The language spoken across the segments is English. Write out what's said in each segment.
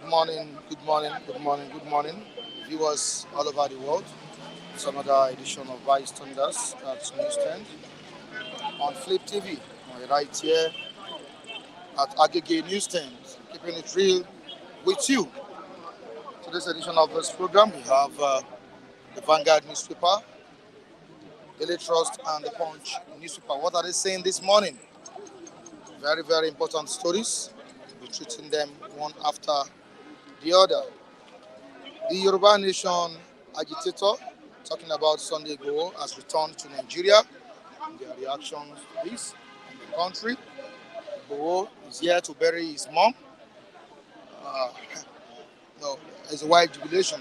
Good morning, good morning, good morning, good morning, viewers all over the world. It's another edition of Vice Thunders at Newsstand on Flip TV. We're right here at Agege Newsstand, keeping it real with you. Today's edition of this program, we have the Vanguard newspaper, Daily Trust, and the Punch newspaper. What are they saying this morning? Very, very important stories. We're treating them one after the other. The Yoruba Nation agitator, talking about Sunday Igboho, has returned to Nigeria. And their reactions to this in the country. Igboho is here to bury his mom. Uh, no, there's a wide jubilation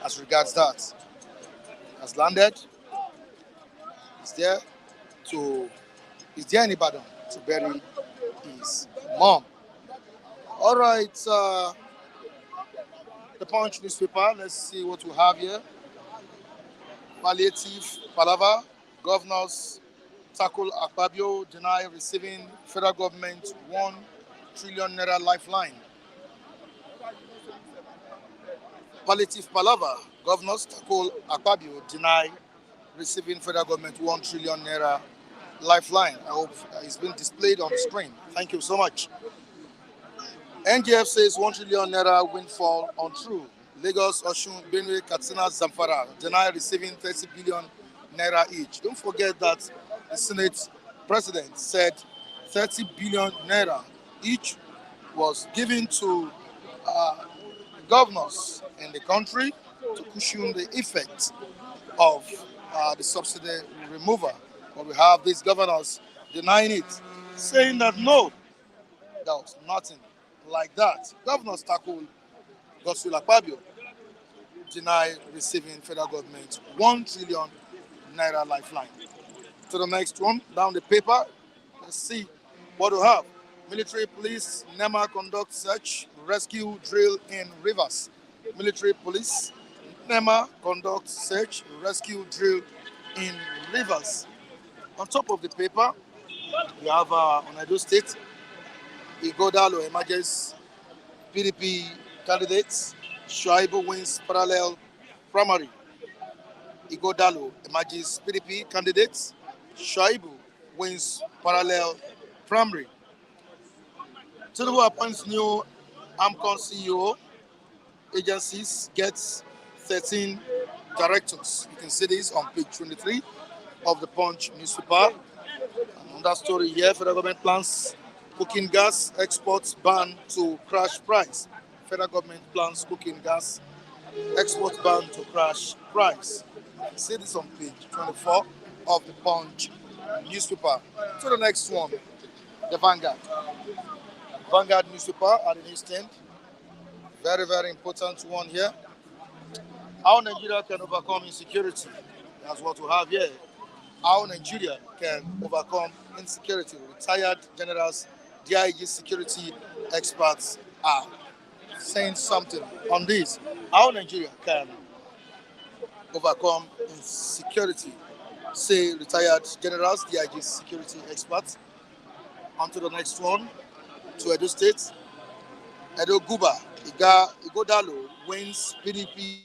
as regards that. Has landed. He's there to. He's there in Ibadan to bury his mom. All right. The Punch newspaper. Let's see what we have here. Palliative palaver. Governors tackle Akpabio deny receiving federal government 1 trillion naira lifeline. Palliative palaver. Governors tackle Akpabio deny receiving federal government 1 trillion naira lifeline. I hope it's been displayed on the screen. Thank you so much. NGF says 1 trillion naira windfall untrue. Lagos, Osun, Benue, Katsina, Zamfara deny receiving 30 billion naira each. Don't forget that the Senate president said 30 billion naira each was given to governors in the country to cushion the effect of the subsidy removal. But we have these governors denying it, saying that no, there was nothing like that. Governors tackle Godswill Akpabio, deny receiving federal government 1 trillion naira lifeline. To the next one, down the paper, let's see what we have. Military police, NEMA conduct search, rescue drill in rivers. Military police, NEMA conduct search, rescue drill in rivers. On top of the paper, we have on Edo State, Igboho emerges PDP candidates. Shuaibu wins parallel primary. Igodalo emerges PDP candidates. Shuaibu wins parallel primary. Tinubu appoints new AMCON CEO. Agencies gets 13 directors. You can see this on page 23 of the Punch newspaper. Another story here, federal government plans cooking gas exports ban to crash price. Federal government plans cooking gas export ban to crash price. See this on page 24 of the Punch newspaper. To the next one, the Vanguard. Vanguard newspaper at the newsstand. Very, very important one here. How Nigeria can overcome insecurity. That's what we have here. How Nigeria can overcome insecurity. Retired generals, DIG security experts are saying something on this. How Nigeria can overcome insecurity, say retired generals, DIG security experts. On to the next one, to Edo State. Edo Guba, Igodalo wins PDP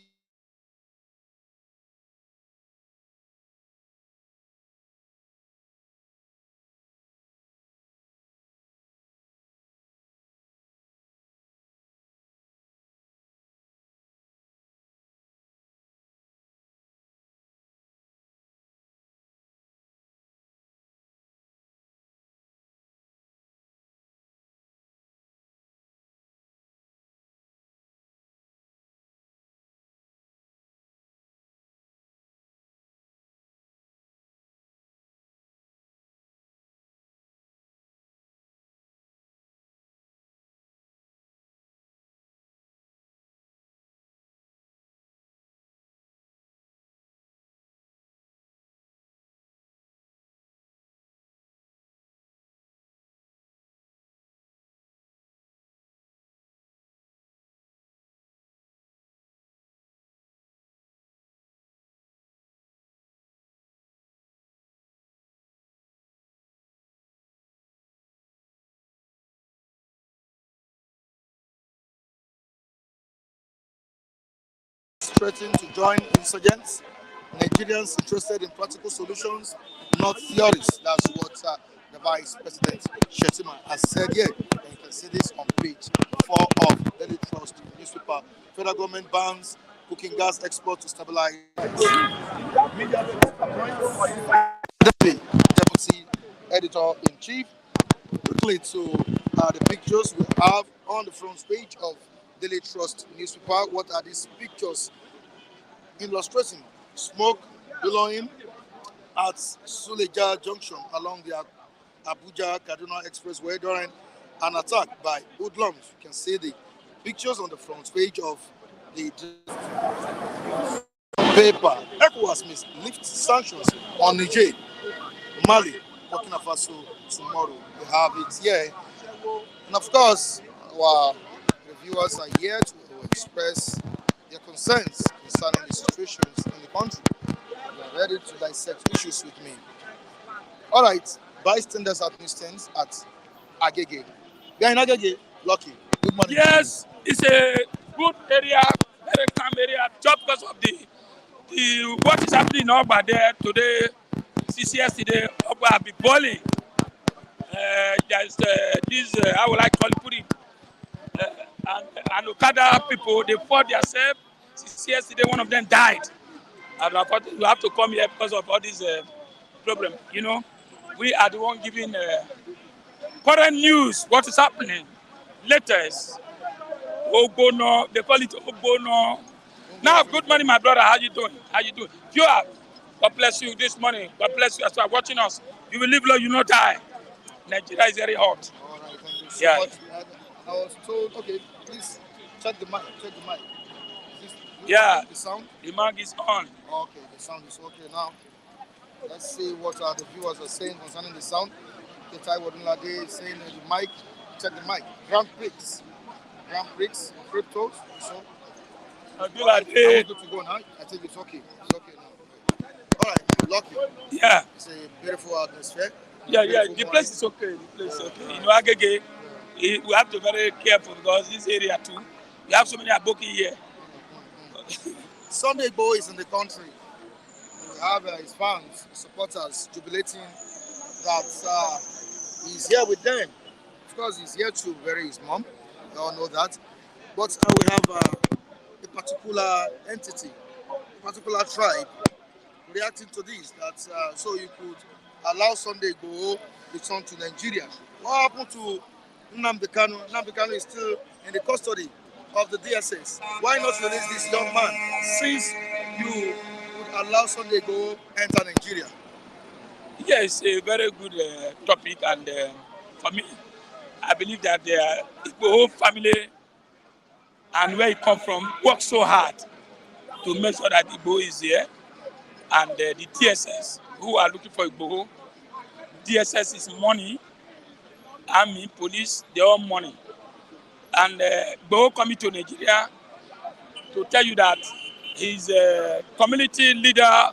threatened to join insurgents. Nigerians interested in practical solutions, not theories. That's what the Vice President Shetima has said here. And you can see this on page 4 of Daily Trust newspaper. Federal government bans cooking gas export to stabilize. Deputy Editor in Chief. Quickly to the pictures we have on the front page of Daily Trust newspaper. What are these pictures illustrating? Smoke billowing at Suleja Junction along the Abuja Kaduna Expressway during an attack by hoodlums. You can see the pictures on the front page of the paper. ECOWAS must lift sanctions on Niger, Mali, Burkina Faso tomorrow. We have it here. And of course, our reviewers are here to express their concerns concerning the situations in the country. They are ready to dissect issues with me. All right, bystanders at instance at Agege. We are in Agege, Lucky. Good morning. Yes, it's a good area, very calm area, just because of the what is happening over there today. Since yesterday, over have been boiling. There's this, how would I call it, put it, and Okada people, they fought themselves. Since yesterday, one of them died. And I thought we have to come here because of all this problem. You know, we are the one giving current news, what is happening, latest. Ogbono, they call it Ogbono. Now, good morning, my brother. How you doing? How you doing? You are. God bless you this morning. God bless you as you are watching us. You will live long, you not die. Nigeria is very hot. All right, thank you so Yeah. much. I was told, okay, please check the mic. Check the mic. Is Yeah. the sound? The mag is on. Okay, the sound is okay now. Let's see what the viewers are saying concerning the sound. Ketai Wadunlade is saying the mic. Check the mic. Grand Prix, cryptos. So are we Abdullah, good to go now? I think it's okay. It's okay now. All right, lucky. yeah. It's a beautiful atmosphere. Yeah. Beautiful The morning. place is okay. The place is okay. You know, Agege, we have to be very careful because this area too We have so many Aboki here. Sunday Igboho is in the country. We have his fans, his supporters jubilating that he's here with them. Of course, he's here to bury his mom. We all know that. But we have a particular entity, a particular tribe reacting to this. That so you could allow Sunday Igboho return to Nigeria. What happened to Nnamdi Kanu? Nnamdi Kanu is still in the custody of the DSS. Why not release this young man since you would allow Sunday Igboho enter Nigeria? Yes, a very good topic, and for me, I believe that the Igboho family and where it come from work so hard to make sure that Igboho is here, and the DSS who are looking for Igboho, DSS is money, army, police, they all money, and Igboho coming to Nigeria to tell you that his community leader,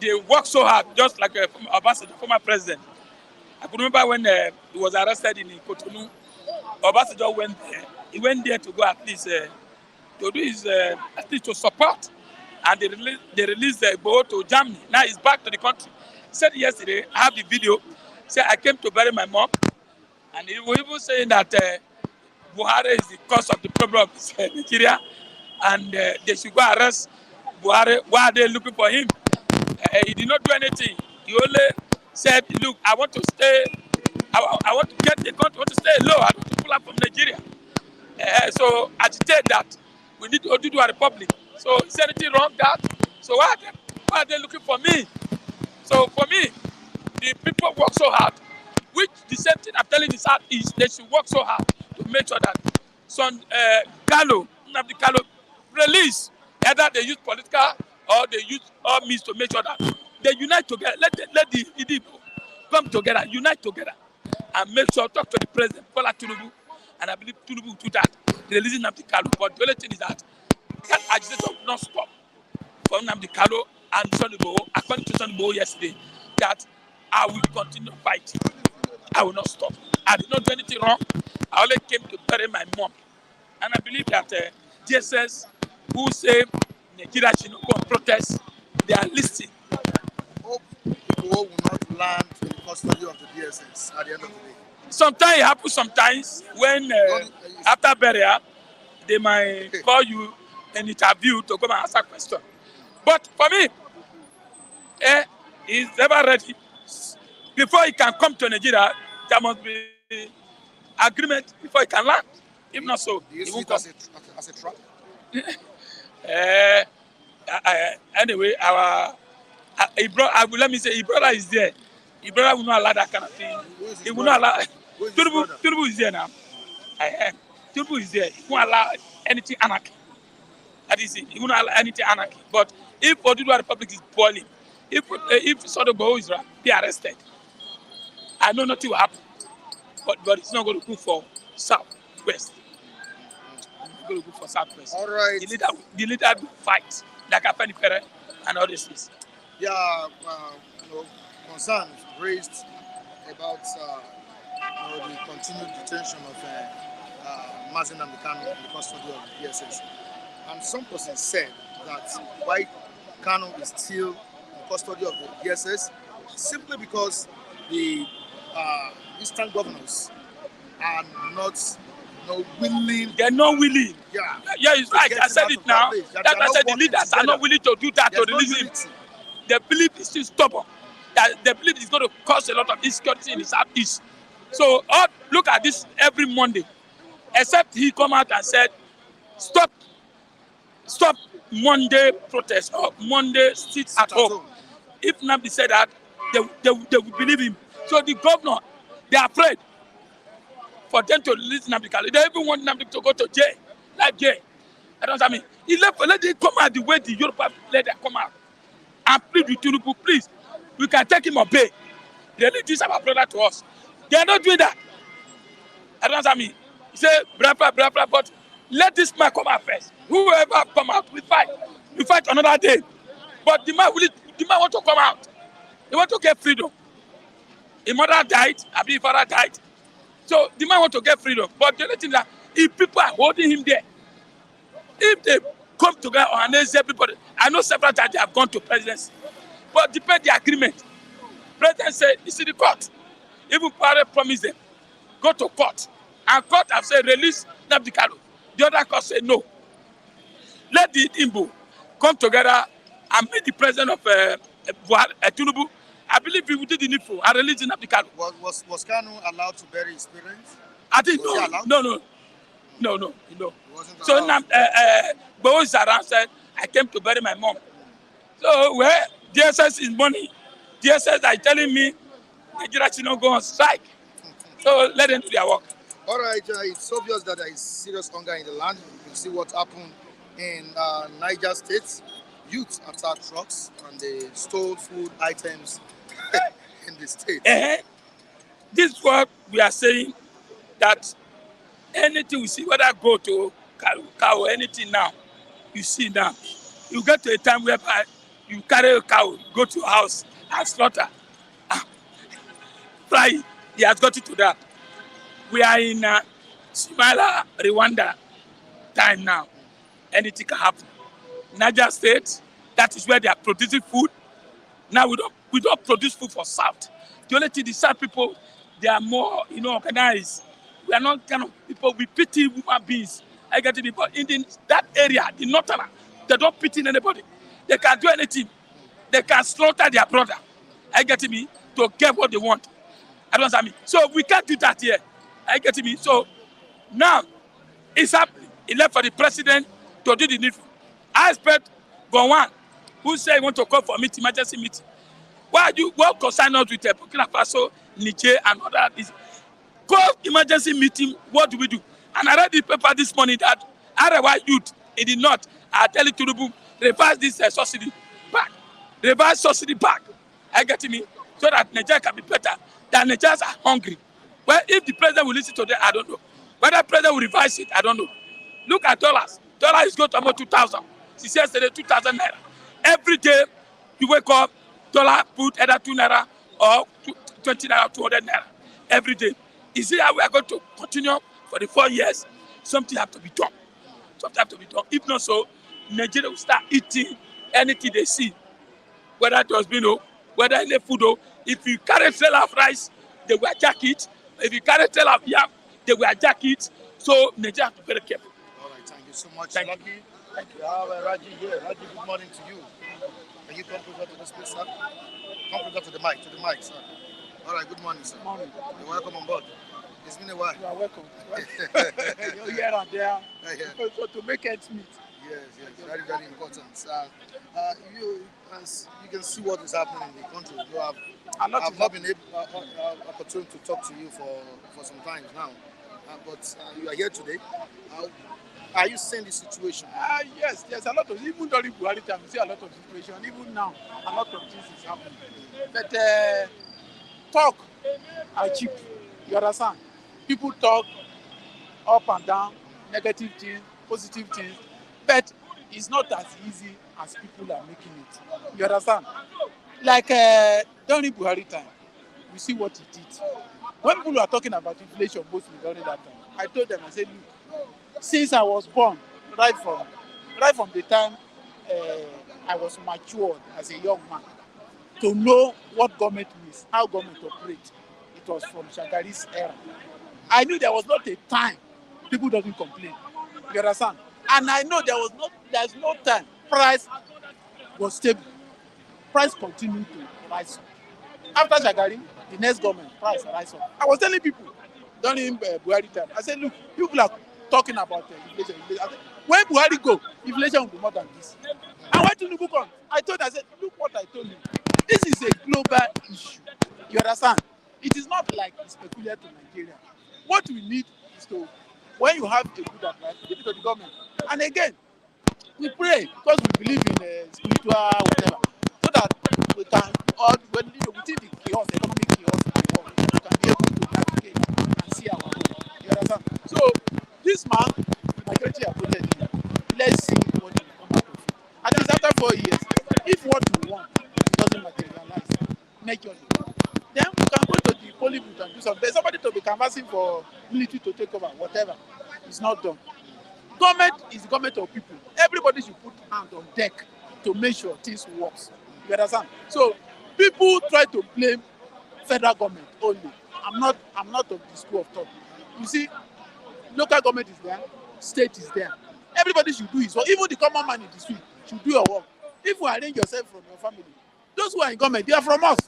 they work so hard, just like Obasanjo, former president. I could remember when he was arrested in Cotonou, Obasanjo went there. He went there to go at least to do his at least to support, and they released Igboho to Germany. Now he's back to the country. He said yesterday, I have the video. He said I came to bury my mom, and he was even saying that Buhari is the cause of the problem of Nigeria, and they should go arrest Buhari. Why are they looking for him? He did not do anything. He only said, "Look, I want to stay. I want to get the country. I want to stay low. I want to pull up from Nigeria." So agitate that we need Oduduwa Republic. So is anything wrong that? So why are they looking for me? So for me, the people work so hard. Which the same thing I'm telling the South is they should work so hard to make sure that some Nnamdi Kanu release. Either they use political or they use all means to make sure that they unite together. Let the Igbo come together, unite together, and make sure talk to the president, Bola Tinubu, and I believe Tinubu will do that. Releasing Nnamdi Kanu. But the only thing is that agitation will not stop for Nnamdi Kanu and Sunday Igboho. According to Sunday Igboho yesterday, that I will continue fighting. I will not stop. I did not do anything wrong. I only came to bury my mom. And I believe that DSS who say Nigeria should not go and protest, they are listening. Hope Igboho will not land in the custody of the DSS at the end of the day. Sometimes it happens sometimes when after burial, they might call you an interview to come and answer question. But for me, he's never ready. Before he can come to Nigeria, there must be agreement before he can land. If not so, Do you he see won't it come. as a trap? Anyway, our let me say, his brother is there. His brother will not allow that kind of thing. Who is his He will not brother? allow. Who is his brother? Turubu is there now. Turubu is there. He won't allow anything anarchy. That is it. He won't allow anything anarchy. But if Oduduwa Republic is boiling, if Sunday Igboho is be arrested, I know nothing will happen. But it's not going to go for Southwest. It's going to go for Southwest. All right. The leader will fight like Afeni Pere and all these things. There are concerns raised about the continued detention of Mazi Nnamdi Kanu in the custody of the DSS. And some persons said that why Kanu is still in custody of the DSS simply because the Eastern governors are not willing. They're not willing. Yeah, it's right. I said it now. That I said the leaders are not willing to do that to release him. They believe he's still stubborn. That they believe it's going to cause a lot of insecurity in the Southeast. So look at this every Monday. Except he come out and said, stop Monday protest or Monday sit at home. If Nnamdi said that, they will believe him. So the governor, they are afraid for them to release Nnamdi Kanu. They even want Nnamdi to go to jail, like jail. I don't know what I mean. He let them come out the way the Yoruba let them come out. And plead with Tinubu, please. We can take him or pay. They need this our brother to us. They are not doing that. I don't know what I mean. He said, blah, but let this man come out first. Whoever come out, we fight. We fight another day. But the man want to come out. He want to get freedom. His mother died, his father died. So the man want to get freedom. But the only thing that if people are holding him there, if they come together or announce everybody, I know several times they have gone to presidency, but depend the agreement. President said, "You see the court." Even Buhari promised them, go to court, and court have said release Nnamdi Kanu. The other court said no. Let the Igbo come together and meet the president of Tinubu. I believe we did the needful and release Nnamdi Kanu. Was Kanu allowed to bury his parents? I think Was he allowed? no. He wasn't So allowed. Igboho is around said, I came to bury my mom. So where DSS is money, DSS are telling me Nigeria should not go on strike. So let them do their work. All right, it's obvious that there is serious hunger in the land. You can see what happened in Niger State. Youth attacked trucks and they stole food items in the state. This is what we are saying, that anything we see, whether go to cow or anything now, you see now, you get to a time whereby you carry a cow, go to your house and slaughter. Fly, he has got it to that. We are in Somalia, Rwanda time now. Anything can happen. Niger State, that is where they are producing food. Now we don't produce food for South. The only thing the South people, they are more, organized. We are not kind of people, we pity human beings. I get it, but in that area, the northern, they don't pity anybody. They can do anything. They can slaughter their brother. I get me, to get what they want. I don't understand me. So we can't do that here. I get me. So now it's happening. It left for the president to do the needful. I expect Gowon, who said he want to call for meeting, emergency meeting. What concern us with Burkina Faso, Niger, and other things? Call emergency meeting. What do we do? And I read the paper this morning that Arewa youth in the north are telling Tinubu reverse this subsidy back. Reverse subsidy back. I get me, so that Nigeria can be better. That Nigerians are hungry. Well, if the president will listen to them, I don't know. Whether the president will revise it, I don't know. Look at dollars. Dollar is going to almost 2,000. Since yesterday, 2,000 naira. Every day, you wake up, dollar put either 2 naira or 20 naira, 200 naira. Every day. Is it how we are going to continue for the 4 years? Something have to be done. Something have to be done. If not so, Nigeria will start eating anything they see. Whether it was whether any food. If you carry trailer of rice, they will jack it. If you carry trailer of yam, they will jack it. So Nigeria have to be very careful. All right, thank you so much. Thank Lucky. Thank you. I have Raji here. Raji, good morning to you. Can you come closer to this place, sir? Come closer to the mic, sir. All right, good morning, sir. Morning. You're welcome on board. It's been a while. You are welcome. You're here and there. Yeah. So to make ends meet. Yes, very, very important. As you can see what is happening in the country. I've not been able opportunity to talk to you for some time now, but you are here today. Are you seeing the situation? Yes, there's a lot of, even during Buhari time, we see a lot of situation. Even now, a lot of things is happening. But talk are cheap. You understand? People talk up and down, negative things, positive things, but it's not as easy as people are making it. You understand? Like during Buhari time, we see what he did. When people were talking about inflation mostly during that time, I told them, I said, look, since I was born, right from the time I was matured as a young man, to know what government means, how government operates, it was from Shagari's era. I knew there was not a time people doesn't complain. You understand? And I know there's no time price was stable. Price continued to rise up. After Shagari, the next government, price rise up. I was telling people during Buhari time, I said, look, people are talking about inflation. I said, when Buhari go, inflation will be more than this. And when Tinubu come, I said, look what I told you. This is a global issue. You understand? It is not like it's peculiar to Nigeria. What we need is to, when you have a good advice, give it to the government. And again, we pray because we believe in spiritual whatever, so that we can, within the chaos, economic chaos in the world, we can be able to navigate and see our road. You understand? So this man, the majority are voted in. Let's see what will come out of it. At least after 4 years, if what we want doesn't materialize, majorly, then we can go to the polling booth and do something. There's somebody to be canvassing for military to take over, whatever. It's not done. Government is the government of people. Everybody should put hand on deck to make sure things works. You understand? So people try to blame federal government only. I'm not of the school of thought. You see, local government is there, state is there. Everybody should do his work. Even the common man in the street should do your work. If you arrange yourself from your family, those who are in government, they are from us.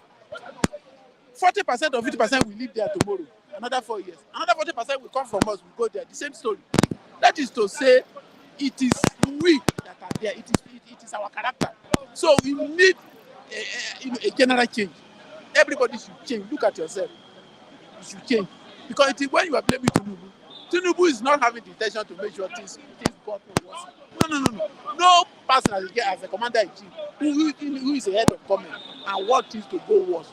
40% or 50% will live there tomorrow. Another 4 years. Another 40% will come from us. We go there. The same story. That is to say, it is we that are there. It is our character. So we need a general change. Everybody should change. Look at yourself. You should change. Because it is when you are blaming Tinubu is not having the intention to make sure things got worse. No. No person as a commander in chief who is a head of government and want things to go worse.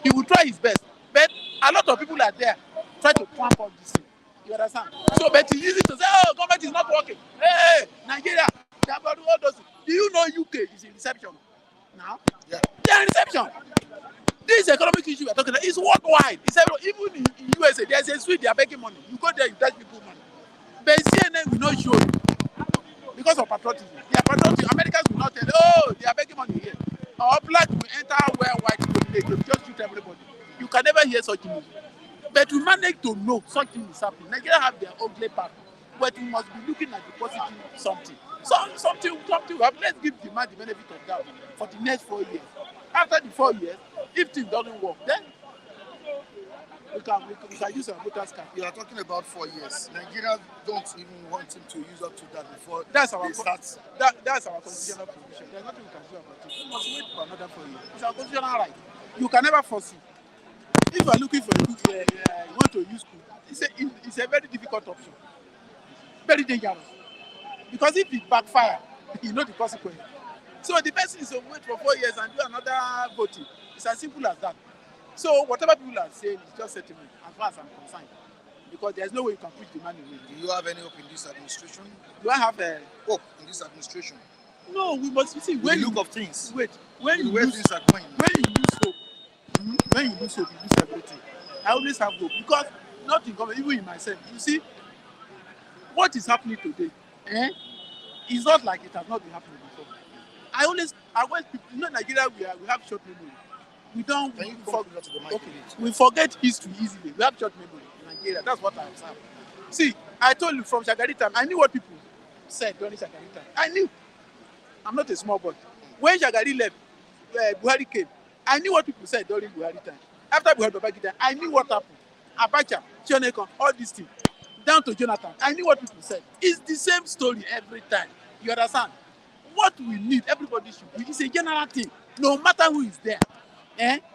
He will try his best. But a lot of people are there try to clamp on this thing. You understand? So, but it's easy to say, oh, government is not working. Hey, Nigeria, they have got all those. Do you know UK is in reception now? Yeah. They are in reception. This economic issue we are talking about is worldwide. It's even in USA, there's a street they are making money. You go there, you touch people money. But CNN will not show you because of patriotism. They are patriotic. Americans will not tell you, oh, they are making money here. Our black will enter where white will just shoot everybody. You can never hear such news. But we manage to know such thing is happening. Nigeria have their ugly part, but we must be looking at the positive something. Something we have. Let's give the man the benefit of doubt for the next 4 years. After the 4 years, if things doesn't work, then we can use our voters card. You are talking about 4 years. Nigeria don't even want him to use up to that before That's they our start. that's our constitutional provision. There's nothing we can do about it. We must wait for another 4 years. It's our constitutional right. You can never foresee. If you are looking for a good, you want to use school, it's a very difficult option, very dangerous. Because if it backfire, you know the consequence. So the person is to wait for 4 years and do another voting. It's as simple as that. So whatever people are saying is just settlement, as far as I'm concerned. Because there's no way you can push the man away. Do you have any hope in this administration? Do I have hope in this administration? No, we must see when you look of things. Wait, when you lose, things are going. When you lose hope, when you lose hope, you lose everything. I always have hope because not in government, even in myself. You see, what is happening today, it's not like it has not been happening before. I always people, Nigeria, we have short memory. We don't. We forget history easily. We have short memory in Nigeria. That's what I observe. See, I told you from Shagari time, I knew what people said during Shagari time. I knew. I'm not a small boy. When Shagari left, Buhari came. I knew what people said during Buhari time. After Buhari Babangida, I knew what happened. Abacha, Chionekon, all these things. Down to Jonathan, I knew what people said. It's the same story every time. You understand? What we need, everybody should do. It's a general thing. No matter who is there.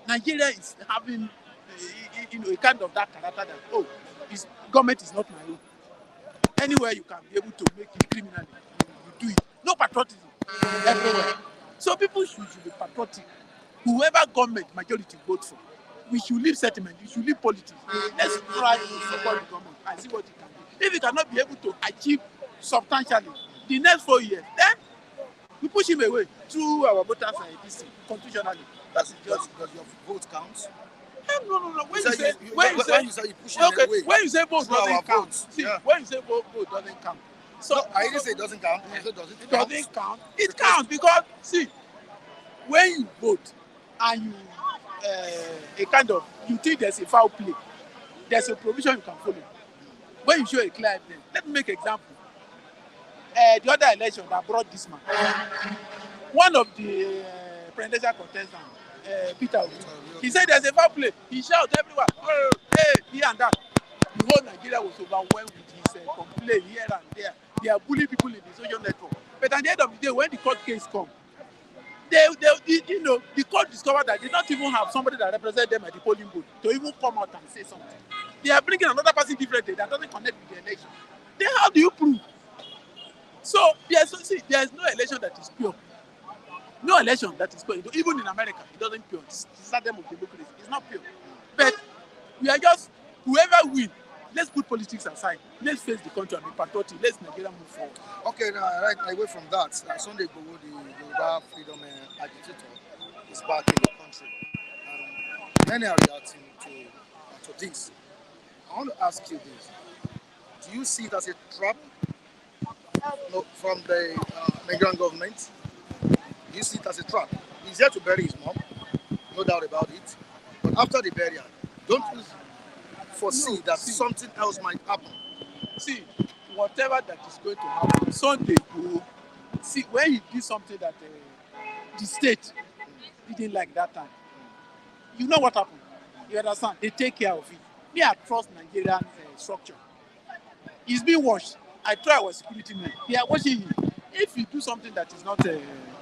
Nigeria is having a kind of that character that, government is not my own. Anywhere you can be able to make it criminally, you do it. No patriotism everywhere. So people should be patriotic. Whoever government majority vote for, we should leave settlement, we should leave politics. Let's try to support the government and see what it can do. If it cannot be able to achieve substantially the next 4 years, then we push him away through our voters and constitutionally. Does your vote count? No. When you say vote doesn't count. See, when you say vote doesn't count. So I didn't say it doesn't count. It doesn't count. It counts because see, when you vote and you you think there's a foul play, there's a provision you can follow. When you show a clear evidence, let me make an example. The other election that brought this man, one of the presidential contestants, Peter Obi, he said there's a foul play. He shouted everywhere, oh, hey, here and that. The whole Nigeria was overwhelmed with his complaint here and there. They are bullying people in the social network. But at the end of the day, when the court case comes, the court discovered that they don't even have somebody that represents them at the polling booth to even come out and say something. They are bringing another person differently that doesn't connect with the election. Then how do you prove? So there's no election that is pure. No election that is pure. Even in America, it doesn't pure. It's a system of democracy. It's not pure. But we are just, whoever wins, let's put politics aside. Let's face the country and be patriotic. Let's Nigeria move forward. Okay, now right away from that, Sunday Igboho, the Yoruba freedom agitator, is back in the country. Many are reacting to this. I want to ask you this. Do you see it as a trap No, from the Nigerian government, you see it as a trap. He's here to bury his mom, no doubt about it. But after the burial, don't you No, foresee that see, something else might happen? see, whatever that is going to happen, Sunday go. See, when he did something that the state didn't like that time, you know what happened? You understand? They take care of it. Me, I trust Nigerian structure. He's being watched. I try our security men. They are watching him. If you do something that is not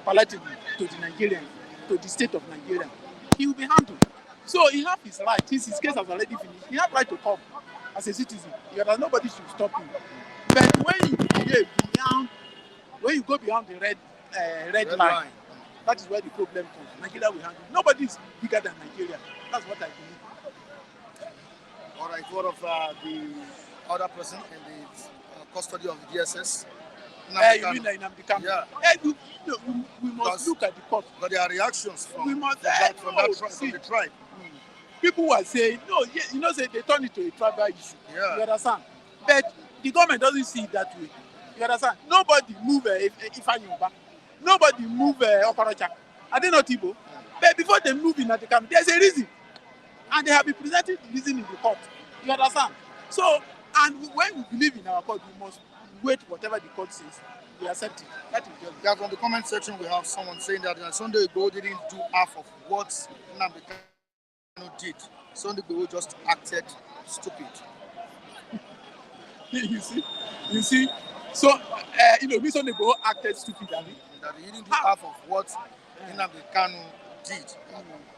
palatable to the Nigerians, to the state of Nigeria, he will be handled. So he have his right. Since his case has already finished, he have right to come as a citizen. You know, nobody should stop him. But when you behave beyond, when you go beyond the red line, that is where the problem comes. Nigeria will handle. Nobody is bigger than Nigeria. That's what I believe. All right, what of the other person in the custody of the DSS? You mean like Nnamdi Kanu? Yeah. We must look at the court. But there are reactions We from, must from the tribe. People were saying no, you know, say they turn it to a tribal issue. Yeah. You understand? But the government doesn't see it that way. You understand? Nobody move Ifeanyi. Nobody move Okorocha. Are they not Igbo? But before they move in Nnamdi Kanu, there's a reason, and they have been presenting the reason in the court. You understand? So, and when we believe in our court, we must wait whatever the court says. We accept it. That is just. Yeah, from the comment section, we have someone saying that Sunday Igboho didn't do half of what Nnamdi Kanu did. Sunday Igboho just acted stupid. you see. So, me Sunday Igboho acted stupid, I mean. That he didn't do half of what Nnamdi Kanu did.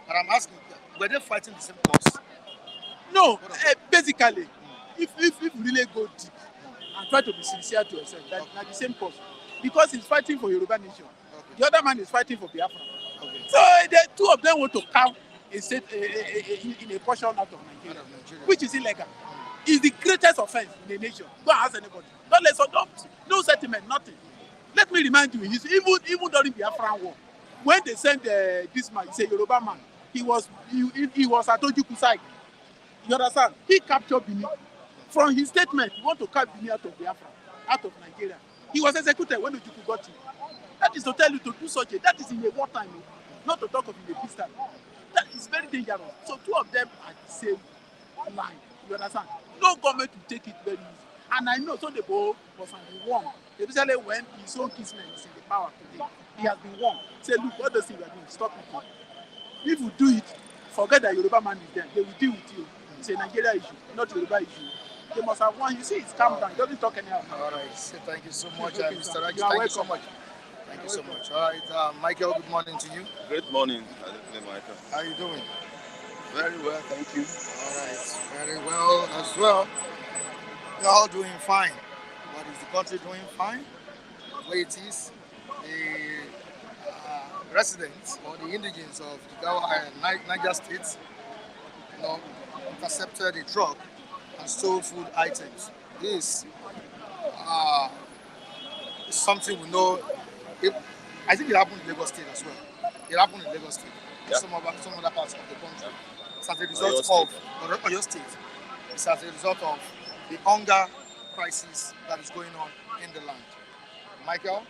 But I'm asking, were they fighting the same cause? No, basically, if you really go deep and try to be sincere to yourself, that's the same cause. Because he's fighting for Yoruba nation. Okay. The other man is fighting for Biafra. Okay. So the two of them want to carve a state in a portion out of Nigeria, which is illegal. It's the greatest offense in the nation. Don't ask anybody. Don't let's adopt. No settlement, nothing. Let me remind you, even during the Biafran war, when they sent this man, he's a Yoruba man, he was at Ojuku side. You understand? He captured Benin. From his statement, he want to carve Benin out of Biafra, out of Nigeria. He was executed when Ojuku got him. That is to tell you to do such a, that is in a wartime, not to talk of in a peace time. That is very dangerous. So two of them are the same line. You understand? No government will take it very easy. And I know Sunday Igboho was on the warm, especially when his own kinsman is in the power today. He has been warned. Say, look, what those things we are doing, stop it. If you do it, forget that Yoruba man is there. They will deal with you. It's a Nigeria issue, not Yoruba issue. They must have won. You see, it's calm down. He doesn't talk anyhow. All right. So thank you so much, Okay, Mr. Raj. you are Thank you welcome. so much. Thank you so much. All right, Michael, good morning to you. Great morning, Michael. How are you doing? Very well, thank you. All right, very well as well. We're all doing fine. But is the country doing fine? The way it is, the residents or the indigents of the Niger State, intercepted a truck and stole food items. This is something we know. I think it happened in Lagos State as well. It happened in Lagos State. Yeah. Some other parts of the country. Yeah. It's as a result of Oyo State. It's as a result of the hunger crisis that is going on in the land. Michael,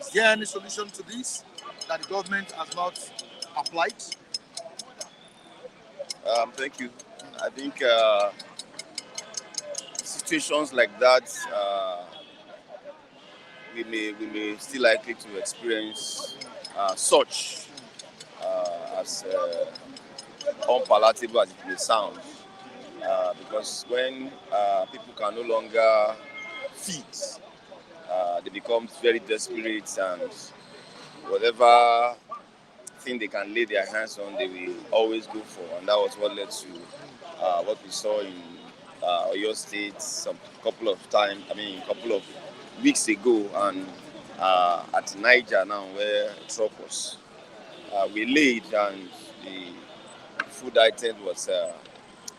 is there any solution to this that the government has not applied? Thank you. I think situations like that, we may still likely to experience such as unpalatable as it may sound, because when people can no longer feed, they become very desperate, and whatever thing they can lay their hands on, they will always go for, and that was what led to what we saw in Oyo State a couple of weeks ago, and at Niger now, where a truck was waylaid and the food item was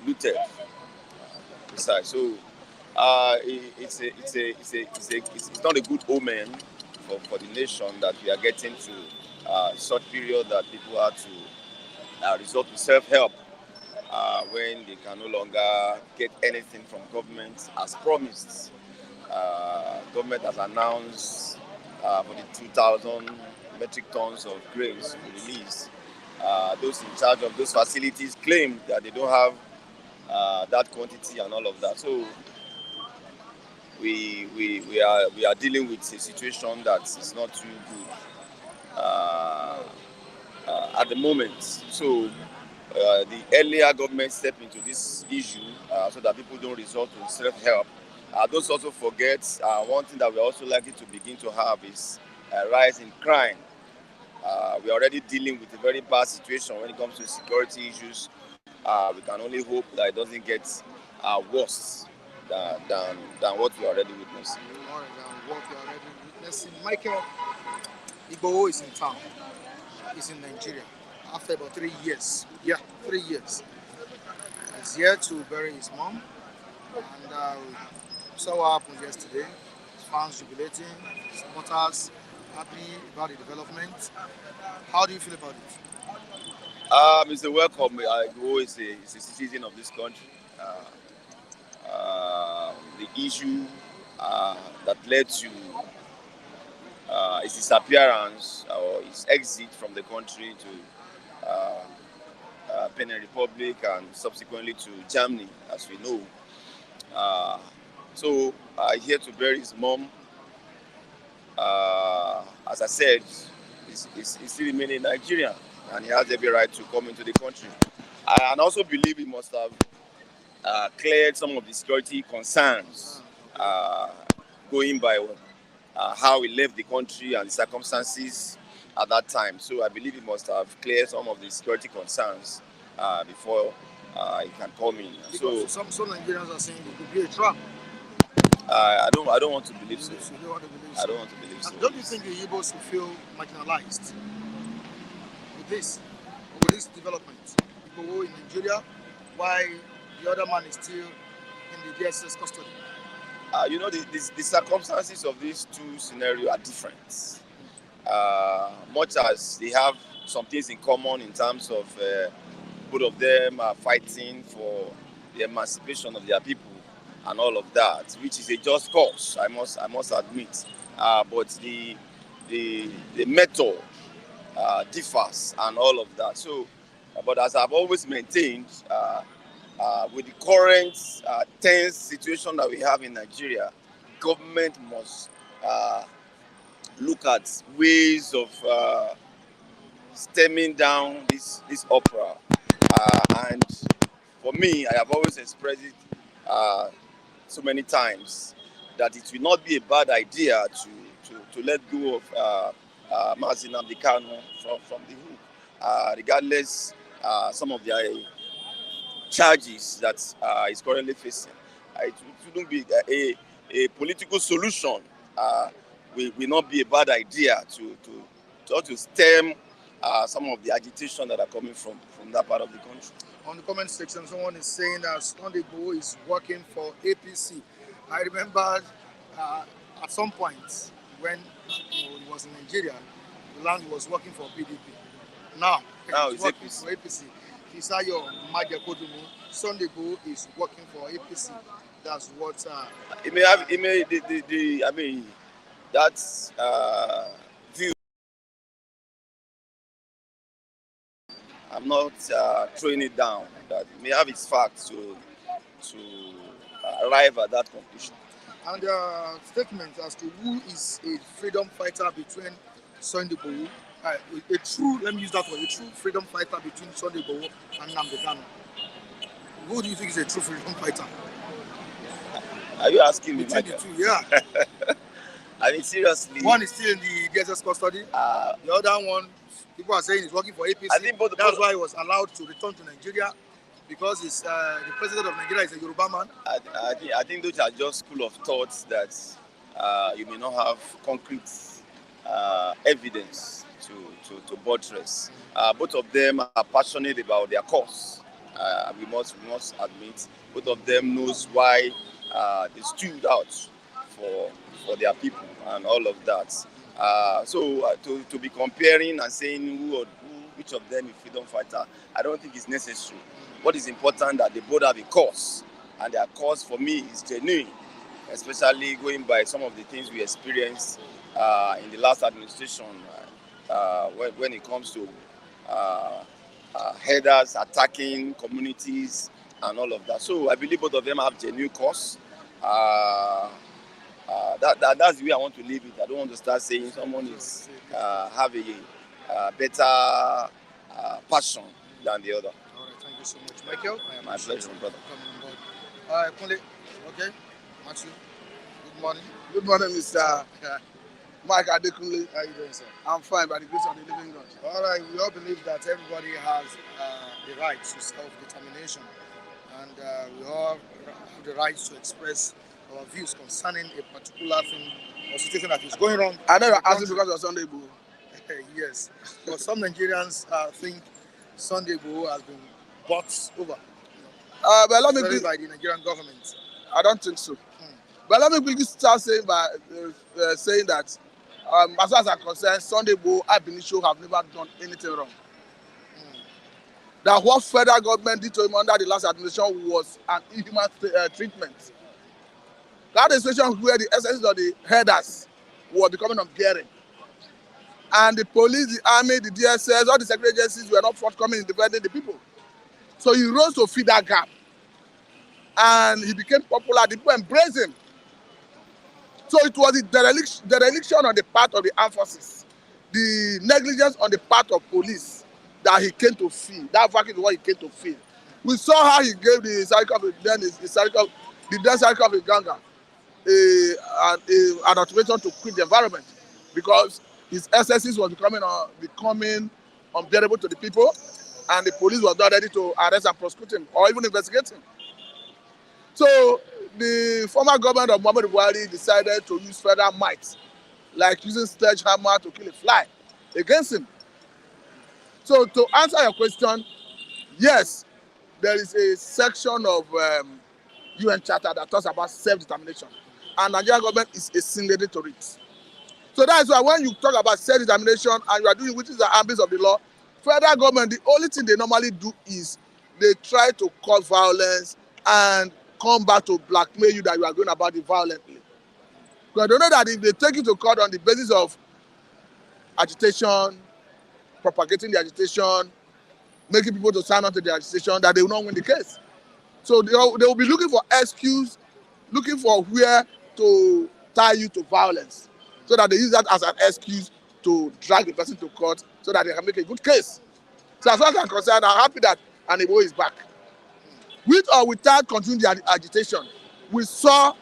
looted. So it's not a good omen for the nation that we are getting to such period that people are to resort to self-help when they can no longer get anything from government as promised. government has announced for the 2,000 metric tons of grains to be released, those in charge of those facilities claim that they don't have that quantity and all of that. So we are dealing with a situation that is not too good at the moment. So the earlier government step into this issue so that people don't resort to self-help. Don't also forget one thing that we're also likely to begin to have is a rise in crime. We're already dealing with a very bad situation when it comes to security issues. We can only hope that it doesn't get worse than what we already witnessing. All right, what we are already witnessing. Michael, Igboho is in town. He's in Nigeria after about 3 years. Yeah, 3 years. He's here to bury his mom. And saw what happened yesterday. His fans jubilating, supporters happy about the development. How do you feel about it? It's a welcome. Igboho is a citizen of this country. The issue that led to his disappearance or his exit from the country to Benin Republic and subsequently to Germany, as we know. So here to bury his mom. As I said, he's still remaining Nigerian and he has every right to come into the country. And I also believe he must have cleared some of the security concerns going by how he left the country and the circumstances at that time. So I believe he must have cleared some of the security concerns before he can come in. Because some Nigerians are saying it could be a trap. I don't want to believe so. You don't want to believe so. I don't want to believe so. Don't you think the Igbos will feel marginalized with this development? Igboho in Nigeria, while the other man is still in the DSS custody? The circumstances of these two scenarios are different. Much as they have some things in common in terms of both of them are fighting for the emancipation of their people and all of that, which is a just cause, I must admit. But the method differs and all of that. So, but as I've always maintained, with the current tense situation that we have in Nigeria, government must look at ways of stemming down this opera. And for me, I have always expressed it so many times that it will not be a bad idea to let go of Mazi Nnamdi Kanu from the hook, regardless some of their charges that is currently facing. It wouldn't be a political solution. Will not be a bad idea to stem some of the agitation that are coming from that part of the country. On the comment section, someone is saying that Sunday Igboho is working for APC. I remember at some point when he was in Nigeria, the land he was working for PDP. Now he's working APC. For APC. Fisayo Majakodumi, Sunday Igboho is working for APC. That's what. That's view. I'm not throwing it down. That it may have its facts to arrive at that conclusion. And statement as to who is a freedom fighter between Sunday Igboho, let me use that word, a true freedom fighter between Sunday Igboho and Nnamdi Kanu. Who do you think is a true freedom fighter? Are you asking me? Between the two, yeah. I mean, seriously. One is still in the DSS custody. The other one, people are saying he's working for APC. I think that's why he was allowed to return to Nigeria, because the president of Nigeria is a Yoruba man. I think those are just school of thoughts that you may not have concrete evidence to buttress. Both of them are passionate about their cause. We must admit, both of them knows why they stood out for their people and all of that. So to be comparing and saying which of them is freedom fighter, I don't think it's necessary. What is important that they both have a cause, and their cause for me is genuine. especially going by some of the things we experienced in the last administration when it comes to uh, headers attacking communities and all of that. So I believe both of them have genuine cause. That's the way I want to leave it. I don't want to start saying someone is have a better passion than the other. All right, thank you so much, Michael. I My pleasure, brother. coming on board. All right, Kunle. Okay, Matthew. Good morning. Good morning, Mr. Mike Adekunle. How are you doing, sir? I'm fine by the grace of the living God. All right, we all believe that everybody has the right to self-determination, and we all have the right to express our views concerning a particular thing or situation that is going on. I know you're asking because of Sunday Igboho. Yes, but some Nigerians think Sunday Igboho has been bought over But let me by the Nigerian government. I don't think so. But let me quickly start saying by saying that as far as I'm concerned, Sunday Igboho and Benicio have never done anything wrong. That what federal government did to him under the last administration was an inhuman treatment. That is a situation where the essence of the headers were becoming unbearing. And the police, the army, the DSS, all the security agencies were not forthcoming in defending the people. So he rose to fill that gap. And he became popular. The people embraced him. So it was the dereliction on the part of the armed forces, the negligence on the part of police that he came to feel. That vacuum is what he came to feel. We saw how he gave the cycle of the then cycle of Ganga an ultimatum to quit the environment because his excesses was becoming unbearable to the people, and the police was not ready to arrest and prosecute him or even investigate him. So the former government of Muhammadu Buhari decided to use federal might, like using sledgehammer to kill a fly, against him. So to answer your question, yes, there is a section of UN Charter that talks about self-determination, and Nigerian government is a signatory to it. So that's why when you talk about self-determination and you are doing which is the ambit of the law, federal government, the only thing they normally do is they try to cause violence and come back to blackmail you that you are going about it violently. Because they know that if they take you to court on the basis of agitation, propagating the agitation, making people to sign on to the agitation, that they will not win the case. So they will be looking for excuse, looking for where to tie you to violence, so that they use that as an excuse to drag the person to court so that they can make a good case. So as far as I'm concerned, I'm happy that an Igboho is back. With or without continuing the agitation, we saw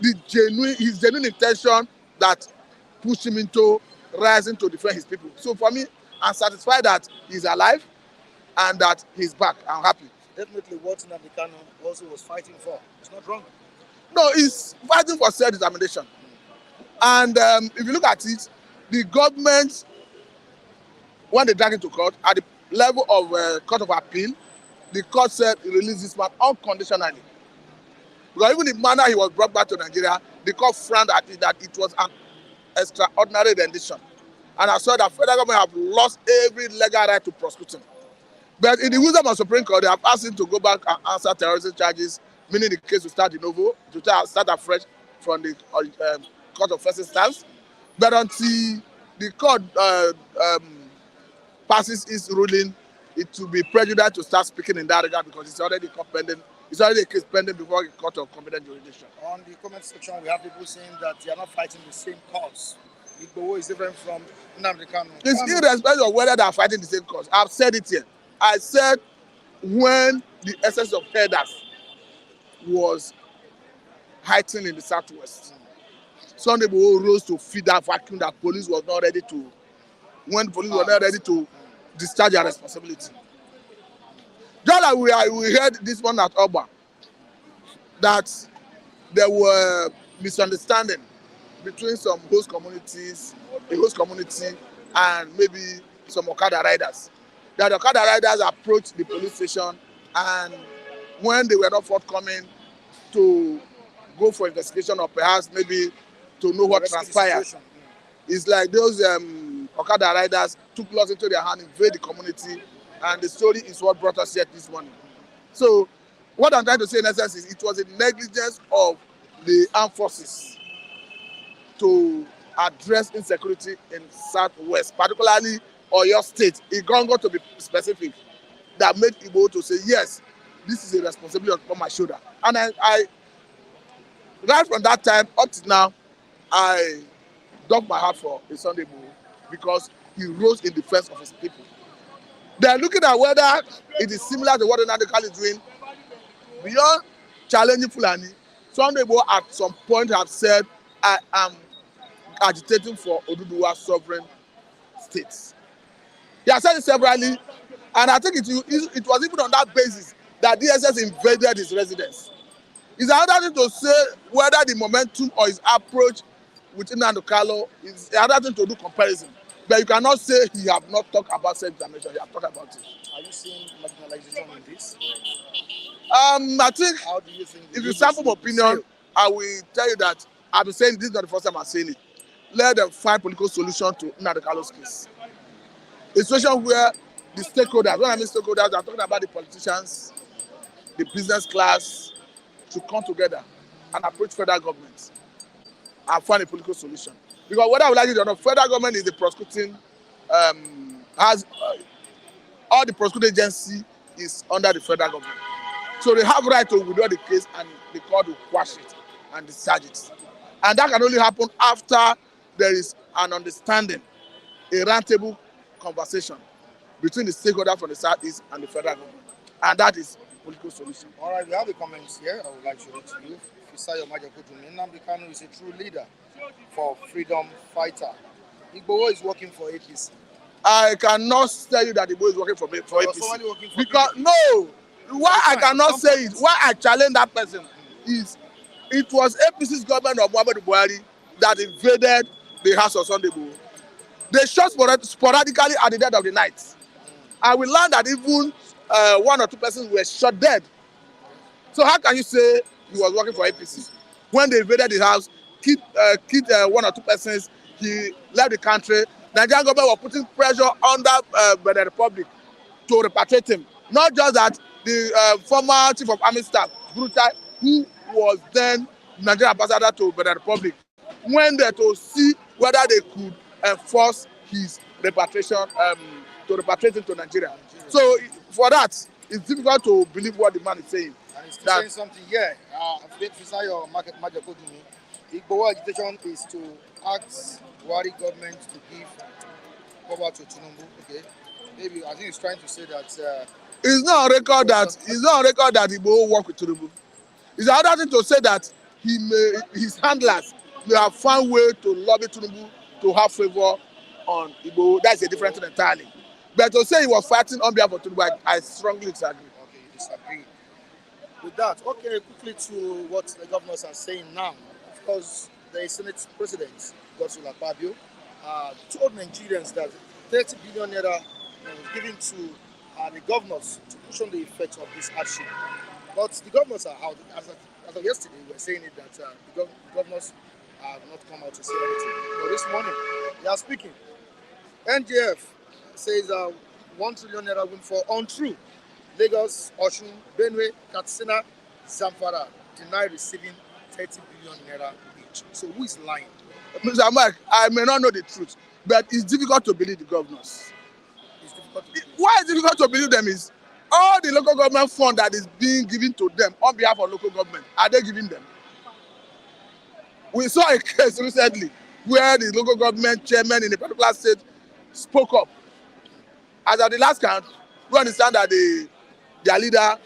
his genuine intention that pushed him into rising to defend his people. So for me, I'm satisfied that he's alive and that he's back. I'm happy. Definitely what Nnamdi Kanu also was fighting for. It's not wrong. No, he's fighting for self-determination. And if you look at it, the government, when they drag him to court, at the level of Court of Appeal, the court said release this man unconditionally. Because even the manner he was brought back to Nigeria, the court frowned at it that it was an extraordinary rendition. And I saw that federal government have lost every legal right to prosecute him. But in the wisdom of Supreme Court, they have asked him to go back and answer terrorism charges, meaning the case will start de novo, to start afresh from the court of first instance. But until the court passes its ruling, it will be prejudicial to start speaking in that regard because it's already a case pending before the court of competent jurisdiction. On the comment section, we have people saying that they are not fighting the same cause. Igboho is different from Nnamdi Kanu. It's irrespective of whether they are fighting the same cause. I've said it here. I said when the essence of headers was heightened in the southwest, Sunday Igboho rose to feed that vacuum that police was not ready to, when police were not ready to discharge their responsibility. Just like we heard this one at Oba, that there were misunderstanding between some host communities, the host community, and maybe some Okada riders. That the Okada riders approached the police station, and when they were not forthcoming to go for investigation or perhaps maybe to know what transpired, it's like those Okada riders took laws into their hand, invade the community, and the story is what brought us here this morning. So what I'm trying to say in essence is it was a negligence of the armed forces to address insecurity in Southwest, particularly Oyo State. Igboho to be specific, that made Igboho to say, yes, this is a responsibility upon my shoulder. And I right from that time up to now, I dug my heart for a Sunday Igboho because he rose in defense of his people. They are looking at whether it is similar to what Nnamdi is doing. Beyond challenging Fulani, Sunday Igboho at some point have said, I am agitating for Oduduwa sovereign states. He has said it severally, and I think it was even on that basis that DSS invaded his residence. It's another thing to say whether the momentum or his approach with Nnamdi Kanu is another thing to do comparison. But you cannot say he have not talked about self-examination. He have talked about it. Are you seeing marginalization in this? I think How do you think? if you sample my opinion, I will tell you that I've been saying this is not the first time I'm saying it. Let them find political solution to Nnamdi Kanu's case. A situation where the stakeholders, when I mean stakeholders, I'm talking about the politicians, the business class, to come together and approach federal government and find a political solution. Because whether I would like it or not, federal government is the prosecuting, has all the prosecuting agency is under the federal government. So they have right to withdraw the case and the court will quash it and discharge it. And that can only happen after there is an understanding, a roundtable conversation between the stakeholders from the Southeast and the federal government. And that is political solution. All right, we have the comments here. I would like to read to you. Fisayo Majakotumi, Nnamdi Kanu is a true leader for freedom fighter. Igboho is working for APC. I cannot tell you that Igboho is working for APC. Working for because PDP. no, why I cannot say it, why I challenge that person is it was APC's government of Muhammadu Buhari that invaded the house of Sunday Igboho. They shot sporadically at the dead of the night. And we learned that even one or two persons were shot dead. So how can you say he was working for APC? When they invaded the house, killed one or two persons, he left the country. Nigerian government was putting pressure under the Republic to repatriate him. Not just that, the former chief of army staff, Brutai, who was then Nigerian ambassador to the Republic, went there to see whether they could enforce his repatriation, to repatriate him to Nigeria. So for that, it's difficult to believe what the man is saying. And he's saying something here. Fisayo Majakotumi, Igboho agitation is to ask Buhari government to give power to Tinubu. Okay, maybe I think he's trying to say that. It's not on record that Igboho work with Tinubu. It's another thing to say that his handlers may have found way to lobby Tinubu to have favor on Igboho. That's a different thing entirely. But to say he was fighting on behalf of Tinubu, I strongly disagree. Okay, you disagree with that. Okay, quickly to what the governors are saying now. Of course, the Senate President, Godswill Akpabio, told Nigerians that 30 billion naira was given to the governors to cushion the effects of this hardship. But the governors are out. As of yesterday, we were saying it that the governors have not come out to say anything. But this morning, they are speaking. NJF says 1 trillion naira win for untrue. Lagos, Osun, Benue, Katsina, Zamfara deny receiving 30 billion naira each. So who is lying? Mr. Mike, I may not know the truth, but it's difficult to believe the governors. Why it's difficult to believe them is all the local government fund that is being given to them on behalf of local government, are they giving them? We saw a case recently where the local government chairman in a particular state spoke up. As at the last count, we understand that their leader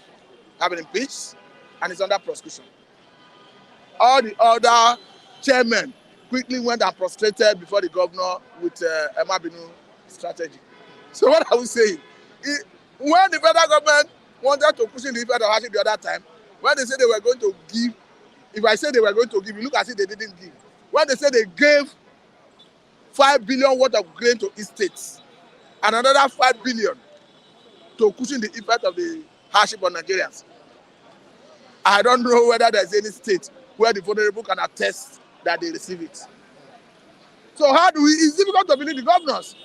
have been impeached and is under prosecution. All the other chairmen quickly went and prostrated before the governor with Emma Binu strategy. So what are we saying? When the federal government wanted to push in the effect of hardship the other time, when they said they were going to give, if I say they were going to give, you look as if they didn't give. When they said they gave 5 billion worth of grain to each states and another 5 billion to cushion the effect of the hardship on Nigerians. I don't know whether there's any state where the vulnerable can attest that they receive it. So it's difficult to believe the governors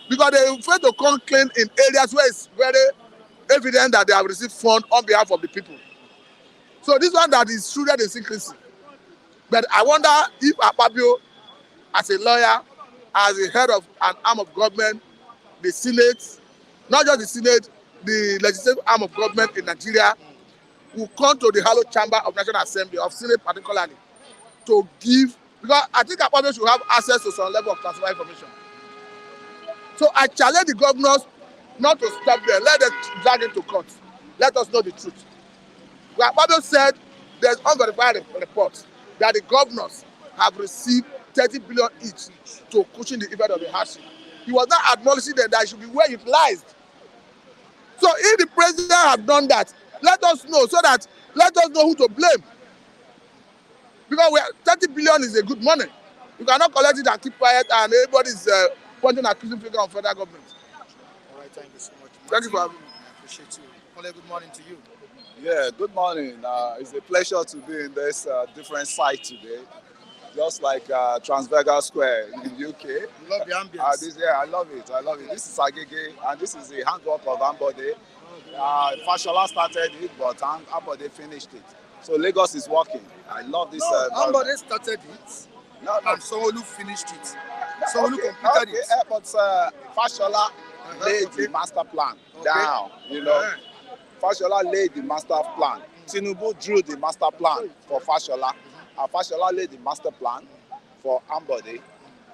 because they fail to come clean in areas where it's very evident that they have received funds on behalf of the people. So this one that is shrouded in secrecy, But I wonder if Akpabio, as a lawyer, as the head of an arm of government, the Senate, not just the Senate, the legislative arm of government in Nigeria, will come to the hallowed chamber of National Assembly, of Senate particularly, to give, because I think Akpabio should have access to some level of classified information. So I challenge the governors not to stop there. Let them drag into court. Let us know the truth. Well, Akpabio said there's unverified reports that the governors have received 30 billion each to cushion the effect of the hardship. He was not acknowledging that it should be well utilized. So if the president had done that, let us know, so that let us know who to blame. Because 30 billion is a good money. You cannot collect it and keep quiet, and everybody is pointing an accusing finger on federal government. All right, thank you so much. Thank you for having me. I appreciate you. Ole, good morning to you. Yeah, good morning. It's a pleasure to be in this different site today, just like Transvagal Square in the UK. You love the ambience. I love it. I love it. This is Agege, and this is the handwork of Ambode. Fashola started it, but Ambode finished it. So Lagos is working. I love this. Ambode started it, and Sanwo-Olu finished it. Sanwo-Olu completed it. But Fashola laid the master plan down, you know. Yeah. Fashola laid the master plan. Tinubu drew the master plan for Fashola. And Fashola laid the master plan for Ambode.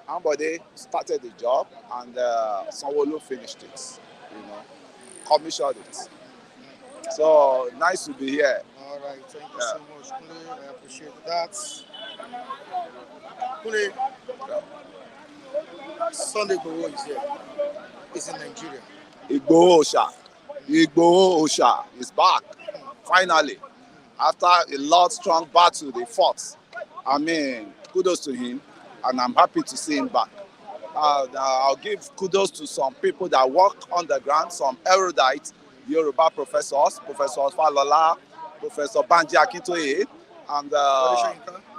Ambode started the job, and Sanwo-Olu finished it, you know, commissioned it. So nice to be here. All right, thank you so much, Kule. I appreciate that. Kule, Sunday Igboho is here. It's in Nigeria. Igboho Osha is back, finally. After a lot strong battle they fought. I mean, kudos to him, and I'm happy to see him back. I'll give kudos to some people that work on the ground, some erudite Yoruba professors, Professor Falola, Professor Banji Akintoye, and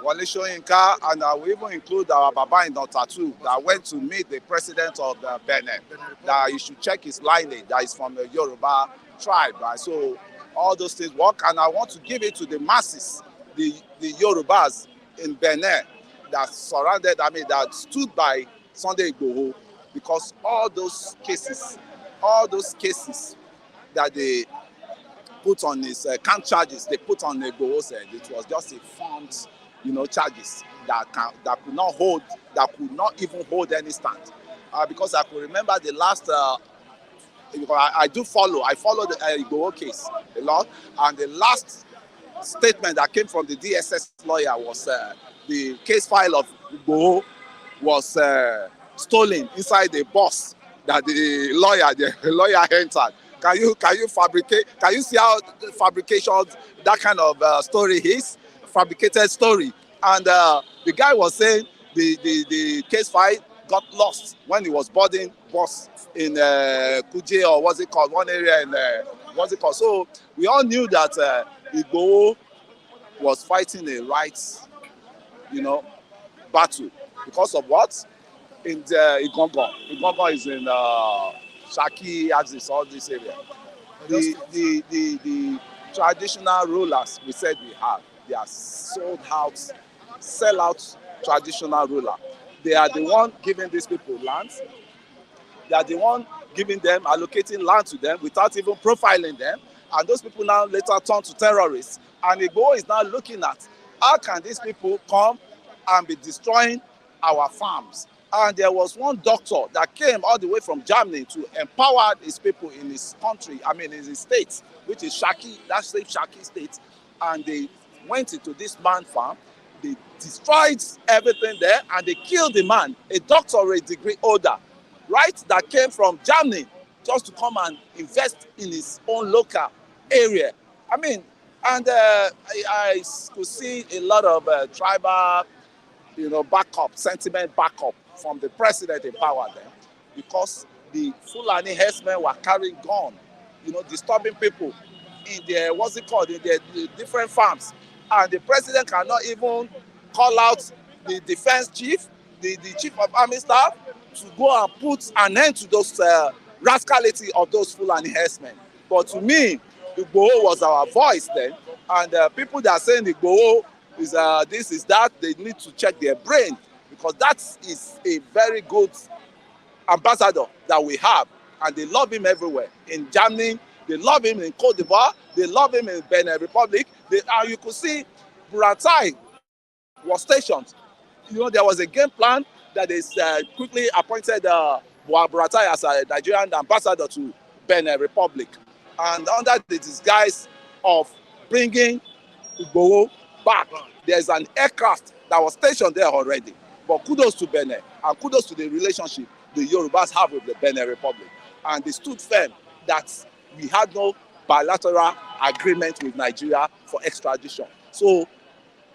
Wale Soyinka, and we even include our Baba in Tattoo that went to meet the president of the Benin, that you should check his lineage, that is from the Yoruba tribe. Right? So all those things work, and I want to give it to the masses, the Yorubas in Benin that that stood by Sunday Igboho, because all those cases that they put on his camp charges, they put on Igboho's head, it was just a formed, charges that could not even hold any stand. Because I could remember the last. I follow the Igboho case a lot, and the last statement that came from the DSS lawyer was the case file of Igboho was stolen inside the bus that the lawyer entered. Can you fabricate? Can you see how fabrication that kind of story is? Fabricated story. And the guy was saying the case file got lost when he was boarding bus in Kuje, or what's it called? One area in what's it called? So we all knew that Igboho was fighting a rights, battle because of what? In the Igboho. Igboho is in Shaki axis, all this area. The traditional rulers we said we have, they are sell out traditional ruler. They are the one giving these people land. They are the one giving them, allocating land to them without even profiling them. And those people now later turn to terrorists. And Igboho is now looking at how can these people come and be destroying our farms. And there was one doctor that came all the way from Germany to empower his people in his country, in his state, which is Shaki, that same Shaki state. And they went into this man's farm, they destroyed everything there, and they killed the man, a doctorate degree holder, right, that came from Germany just to come and invest in his own local area. And I could see a lot of tribal, sentiment backup from the president in power then, because the Fulani herdsmen were carrying gun, disturbing people in their, in their different farms. And the president cannot even call out the defense chief, the chief of army staff, to go and put an end to those rascality of those Fulani herdsmen. But to me, Igboho was our voice then, and people that are saying Igboho this is that. They need to check their brain, because that is a very good ambassador that we have, and they love him everywhere. In Germany, they love him. In Cote d'Ivoire, they love him. In Benin Republic, you could see Buratai was stationed. There was a game plan that is quickly appointed Buratai as a Nigerian ambassador to Benin Republic, and under the disguise of bringing Igboho back, there's an aircraft that was stationed there already. But kudos to Benin, and kudos to the relationship the Yorubas have with the Benin Republic. And they stood firm that we had no bilateral agreement with Nigeria for extradition. So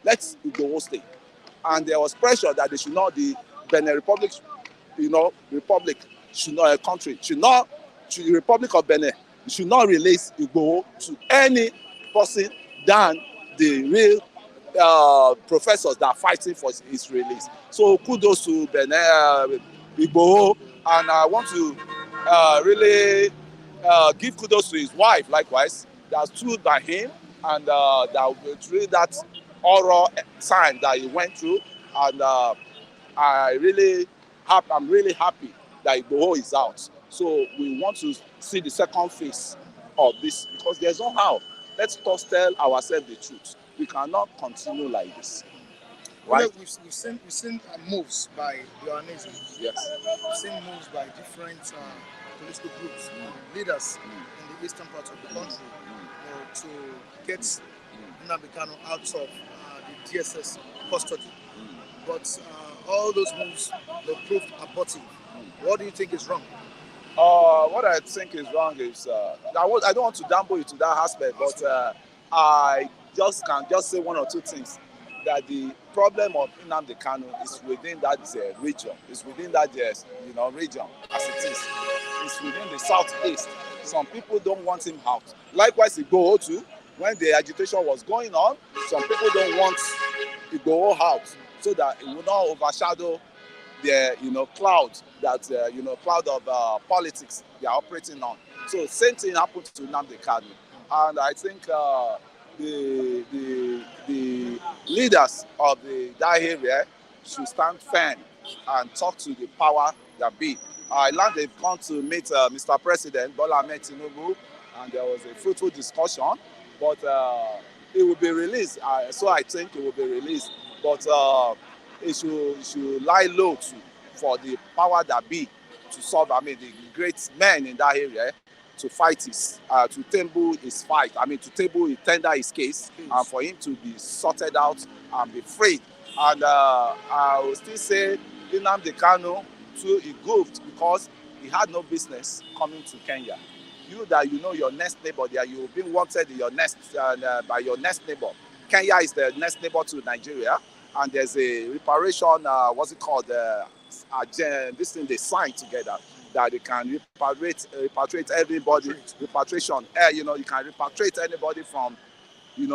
let's Igboho stay. And there was pressure that the Benin Republic, Republic should not, a country should not, the Republic of Benin should not release Igboho to any person than the real professors that are fighting for his release. So kudos to Benin, Igboho, and I want to really give kudos to his wife likewise, that stood by him, and that through that oral time that he went through, and I'm really happy that Igboho is out. So we want to see the second phase of this, because there's no how. Let's just tell ourselves the truth. We cannot continue like this. Right? We've seen moves by Yohanese. Yes. We've seen moves by different political groups, leaders in the eastern part of the country, to get Nnamdi Kanu out of the DSS custody. But all those moves proved abortive. What do you think is wrong? What I think is wrong is I don't want to damble you to that aspect, but I can say one or two things. That the problem of Nnamdi Kanu is within that region. It's within that region as it is. It's within the southeast. Some people don't want him out. Likewise, Igboho too. When the agitation was going on, some people don't want Igboho out, so that it will not overshadow the cloud that cloud of politics they are operating on. So same thing happened to Nnamdi Kanu, and I think the leaders of that area should stand firm and talk to the power that be. I learned they've gone to meet Mr. President Bola Ahmed Tinubu, and there was a fruitful discussion, but it will be released. So I think it will be released, but it should lie low for the power that be to solve. The great men in that area to fight to table his fight. To tender his case, and for him to be sorted out and be freed. And I will still say Nnamdi Kanu too, he goofed because he had no business coming to Kenya. Your next neighbor there, you've been wanted in your next by your next neighbor. Kenya is the next neighbor to Nigeria, and there's a reparation. What's it called? This thing they signed together, that they can repatriate everybody. Repatriation. You can repatriate anybody from,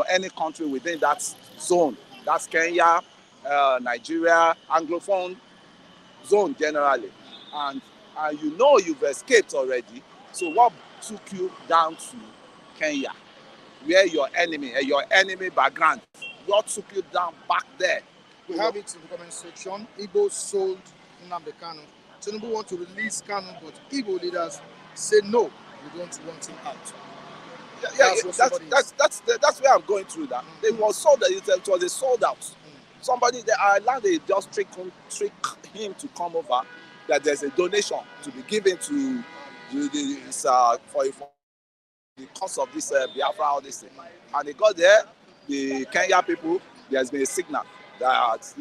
any country within that zone. That's Kenya, Nigeria, Anglophone zone generally. And you've escaped already. So what took you down to Kenya, where your enemy background? What took you down back there? We have it in the comment section. Igbo sold Nnamdi Kanu. Tinubu want to release Kanu, but Igbo leaders say no, we don't want him out. That's where I'm going through that. It was sold out. It was a sold out. Somebody there, they just trick him to come over. That there's a donation to be given to for the cause of this Biafra, all this thing. And they got there, the Kenya people, there's been a signal that,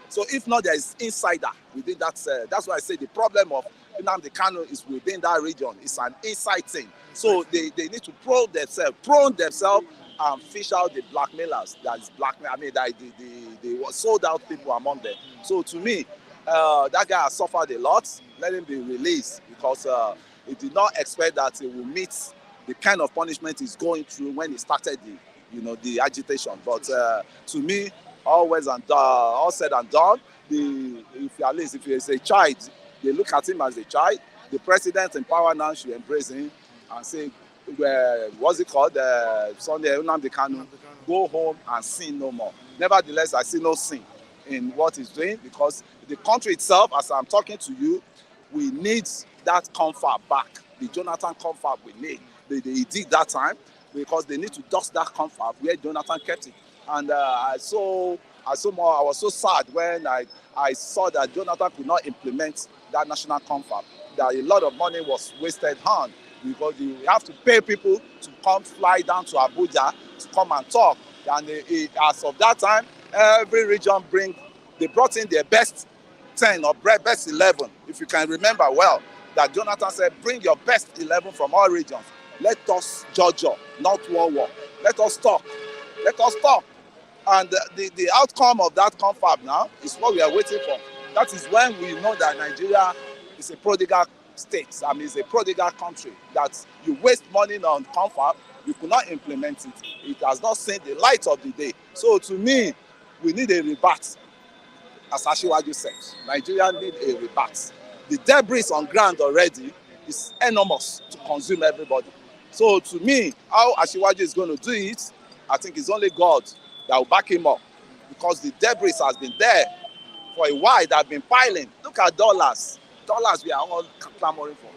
So if not, there is insider within that. That's why I say the problem of Nnamdi Kanu is within that region. It's an inside thing. So they need to prone themselves and fish out the blackmailers. That is blackmail. They sold out people among them. So to me, that guy has suffered a lot. Let him be released, because he did not expect that he will meet the kind of punishment he's going through when he started the agitation. But to me, all said and done, if he is a child, they look at him as a child. The president in power now should embrace him and say, what's it called? Sunday Nnamdi Kanu, go home and sin no more. Nevertheless, I see no sin in what he's doing because the country itself, as I'm talking to you, we need that comfort back. The Jonathan comfort we need. They did that time because they need to dust that comfort where Jonathan kept it. And I was so sad when I saw that Jonathan could not implement that national comfort. That a lot of money was wasted on because you have to pay people to come fly down to Abuja to come and talk. And as of that time, every region they brought in their best 10 or best 11, if you can remember well, that Jonathan said, bring your best 11 from all regions. Let us judge, not war. Let us talk. Let us talk. And the outcome of that confab now is what we are waiting for. That is when we know that Nigeria is a prodigal state. I mean, it's a prodigal country. That you waste money on confab, you could not implement it. It has not seen the light of the day. So to me, we need a rebate. As Asiwaju said, Nigeria need a rebate. The debris on ground already is enormous to consume everybody. So to me, how Asiwaju is going to do it, I think it's only God that will back him up, because the debris has been there for a while. That have been piling. Look at dollars we are all clamoring for.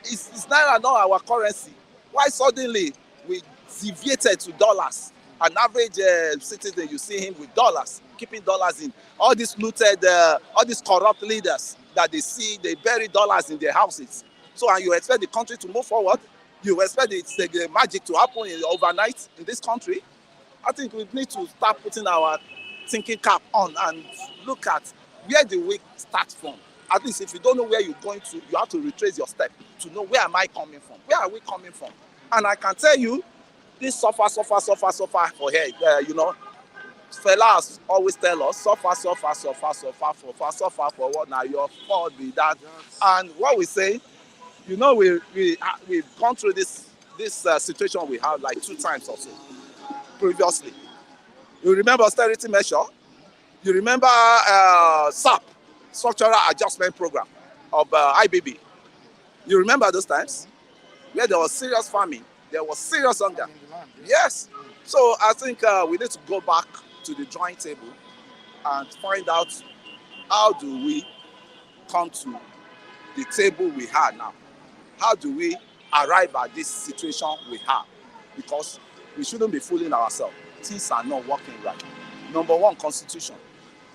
It's naira not our currency. Why suddenly we deviated to dollars? An average citizen, you see him with dollars, keeping dollars in. All these looted, all these corrupt leaders that they see, they bury dollars in their houses. So, and you expect the country to move forward? You expect the magic to happen overnight in this country? I think we need to start putting our thinking cap on and look at where do we start from. At least if you don't know where you're going to, you have to retrace your step to know where am I coming from? Where are we coming from? And I can tell you, this suffer for here. Fellas always tell us, suffer for what now? Your fault be that. And what we say, we've gone through this situation we have like 2 times or so previously. You remember austerity measure? You remember SAP, Structural Adjustment Program of IBB? You remember those times? Where there was serious famine, there was serious hunger. Yes. So I think we need to go back to the drawing table and find out how do we come to the table we have now. How do we arrive at this situation we have? Because we shouldn't be fooling ourselves. Things are not working right. Number one, constitution.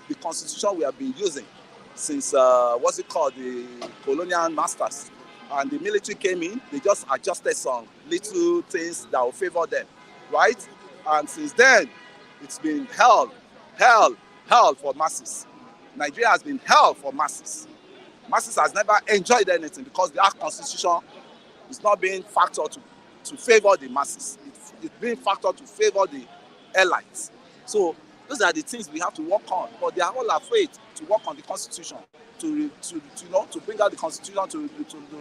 The constitution we have been using since, the colonial masters. And the military came in, they just adjusted some little things that will favor them, right? And since then, it's been hell for masses. Nigeria has been hell for masses. Masses has never enjoyed anything because our constitution is not being factored to favor the masses. It's being factored to favor the elites. So those are the things we have to work on. But they are all afraid to work on the constitution, to bring out the constitution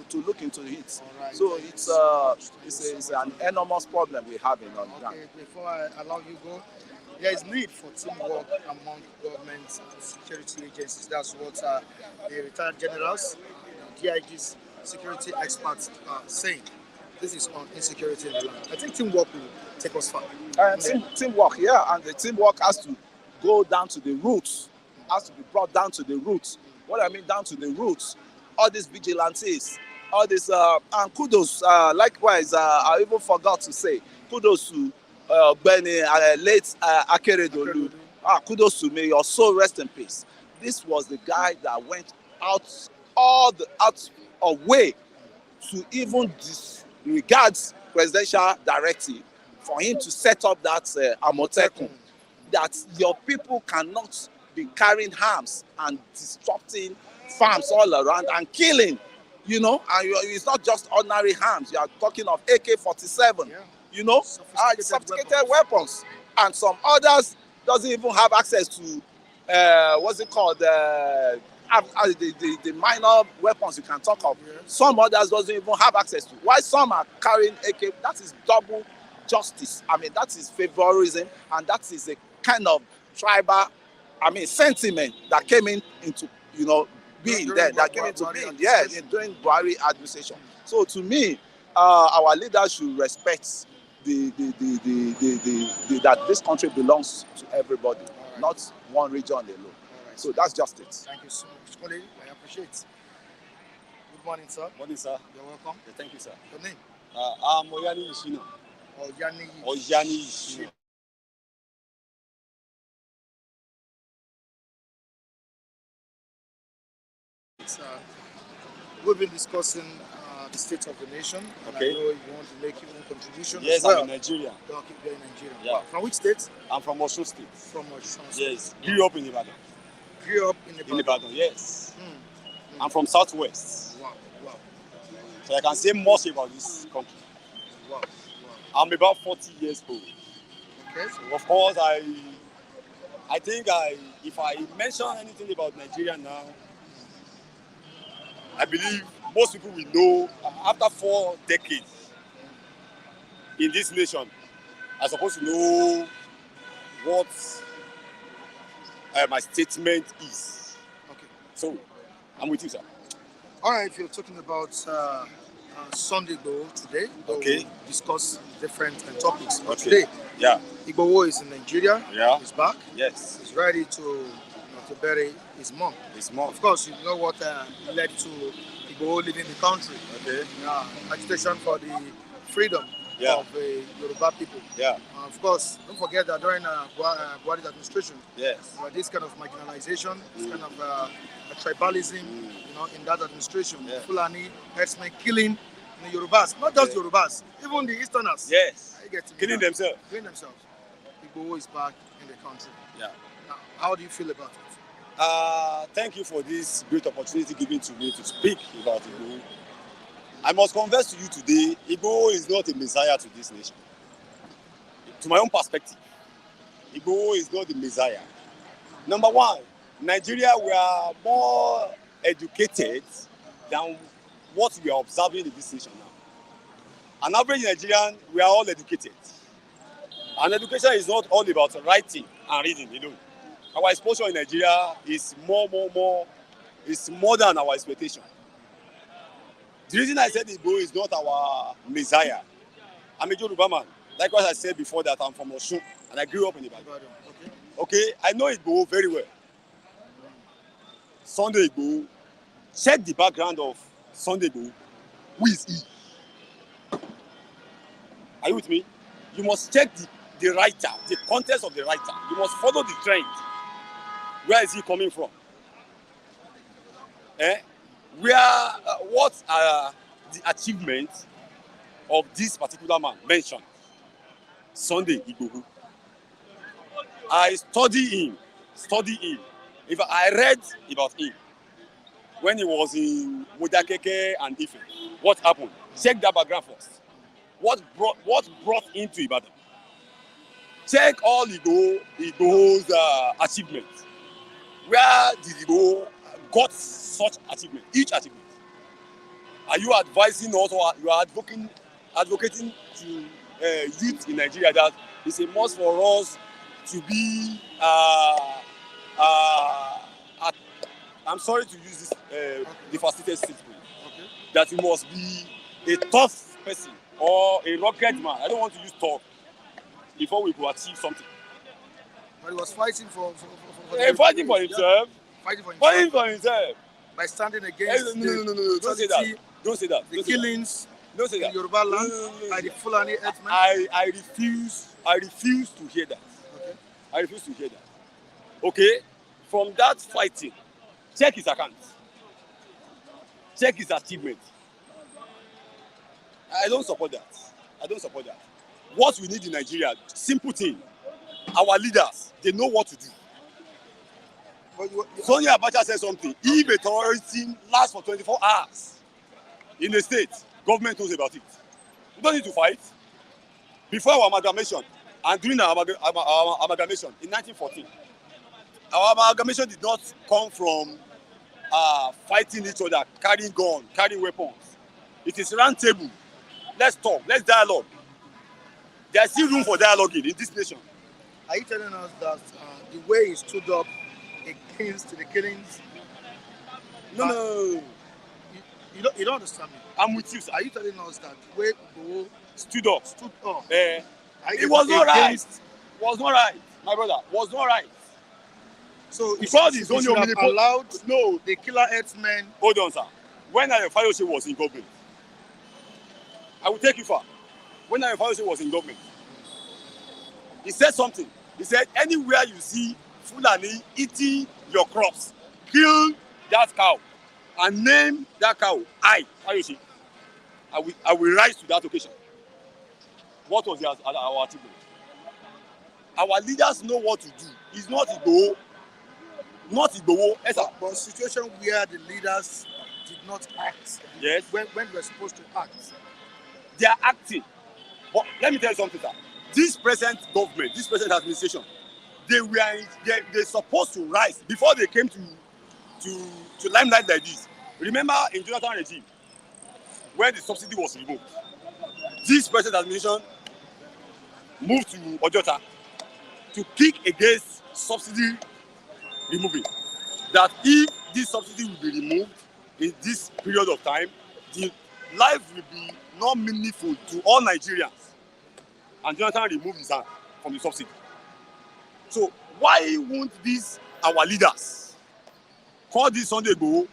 to look into it. Right. So it's an enormous problem we have in on ground. Okay, before I allow you go, there is need for teamwork among government and security agencies. That's what the retired generals, DIG's security experts are saying. This is on insecurity in the land. I think teamwork will take us far. Teamwork, yeah, and the teamwork has to go down to the roots, has to be brought down to the roots. What I mean down to the roots, all these vigilantes, all this, and kudos, likewise, I even forgot to say, kudos to late Akeredolu. Kudos to me, your soul rest in peace. This was the guy that went out of way to even disregard presidential directive for him to set up that Amotekun, that your people cannot be carrying arms and disrupting farms all around and killing, and it's not just ordinary arms. You are talking of AK-47, sophisticated weapons. And some others doesn't even have access to, the minor weapons you can talk of. Yeah. Some others doesn't even have access to. Why some are carrying AK? That is double justice. I mean, that is favorism, and that is a kind of tribal, sentiment that came into, being there, that came into being, during Buhari administration. So to me, our leaders should respect that this country belongs to everybody, right. not one region alone. Right. So that's just it. Thank you so much, Kole. I appreciate. Good morning, sir. Morning, sir. You're welcome. Yeah, thank you, sir. Your name? I'm Oyani Ishino. Oyani. Oyani Ishino. We've been discussing the state of the nation. And Okay. I know you want to make your own contribution Yes, as well. I'm in Nigeria. You're in Nigeria. Yeah. Wow. From which state? I'm from Osun State. From Osun. Yes. Grew up in Ibadan. Grew up in In Ibadan, yes. Hmm. I'm from Southwest. Wow. Wow. So I can say much about this country. Wow. Wow. I'm about 40 years old. Okay. So of course, I think if I mention anything about Nigeria now, I believe most people will know after 4 decades in this nation, I'm supposed to know what my statement is. Okay. So, I'm with you, sir. All right. If you're talking about Sunday Igboho today, Okay. we'll discuss different topics. But Okay. today, Yeah. Igboho is in Nigeria. Yeah. He's back. Yes. He's ready to bury his mom. It's more. Of course, you know what led to Igboho leaving the country. Okay. Agitation for the freedom Yeah. of the Yoruba people. Yeah. Of course, don't forget that during Buhari's administration, Yes. this kind of marginalization, this kind of tribalism, in that administration, Yeah. Fulani herdsmen killing the Yorubas, not just Yorubas, even the Easterners. Yes. You get to Killing know. themselves. Killing themselves. Igboho is back in the country. Yeah. Now, how do you feel about it? Thank you for this great opportunity given to me to speak about Igboho. I must confess to you today, Igboho is not a messiah to this nation. To my own perspective, Igboho is not the messiah. Number one, Nigeria, we are more educated than what we are observing in this nation now. An average Nigerian, we are all educated. And education is not all about writing and reading alone. Our exposure in Nigeria is more, it's more than our expectation. The reason I said Igboho is not our messiah, I'm a Yoruba man. Like what I said before that I'm from Osun and I grew up in Ibadan. Okay. Okay, I know Igboho very well. Sunday Igboho, check the background of Sunday Igboho. Who is he? Are you with me? You must check the writer, the context of the writer. You must follow the trend. Where is he coming from? What are the achievements of this particular man mentioned? Sunday Igboho. I study him. If I read about him when he was in Modakeke and Ife, what happened? Check that background first. What brought him to Ibadan? Check all Igboho's achievements. Where did Igboho got such achievement? Each achievement. Are you advising us or you are advocating to youth in Nigeria that it's a must for us to be I'm sorry to use this devastated statement. Okay. That you must be a tough person or a rugged man. I don't want to use tough before we could achieve something. But he was fighting for Fighting for himself. Fighting for Fighting for himself. by standing against No. Don't say that. Don't say that. the killings Don't say in that. Yoruba land No. by the Fulani herdsmen. I refuse to hear that. Okay. I refuse to hear that. Okay? From that fighting, check his account. Check his achievement. I don't support that. What we need in Nigeria, simple thing. Our leaders, they know what to do. But Sonia Abacha said something. If a terrorism lasts for 24 hours in a state, government knows about it. We don't need to fight. Before our amalgamation and during our amalgamation in 1914, our amalgamation did not come from fighting each other, carrying guns, carrying weapons. It is round table. Let's talk. Let's dialogue. There is still room for dialoguing in this nation. are you telling us that the way he stood up against the killings? No. You don't understand me. I'm with you, sir. Are you telling us that where Igboho Stood up. stood up? It was not right. Was not right, my brother. Was not right. So Because it's it's only only allowed No, the killer herdsmen. hold on, sir. When Fayose was in government, I will take you far. When Fayose was in government, he said something. He said, anywhere you see Fulani eating your crops, kill that cow and name that cow. Fayose, I will rise to that occasion. What was our achievement? Our leaders know what to do. It's not Igboho. Not Igboho. Yes, sir. But situation where the leaders did not act. Yes. When they were supposed to act. They are acting. But let me tell you something, sir. This present government, this present administration, they're supposed to rise before they came to limelight like this. Remember in Jonathan regime, when the subsidy was removed, this present administration moved to Ojota to kick against subsidy removing. That if this subsidy will be removed in this period of time, the life will be not meaningful to all Nigerians. And Jonathan removed his hand from the subsidy. So why won't these our leaders call this Sunday Igboho?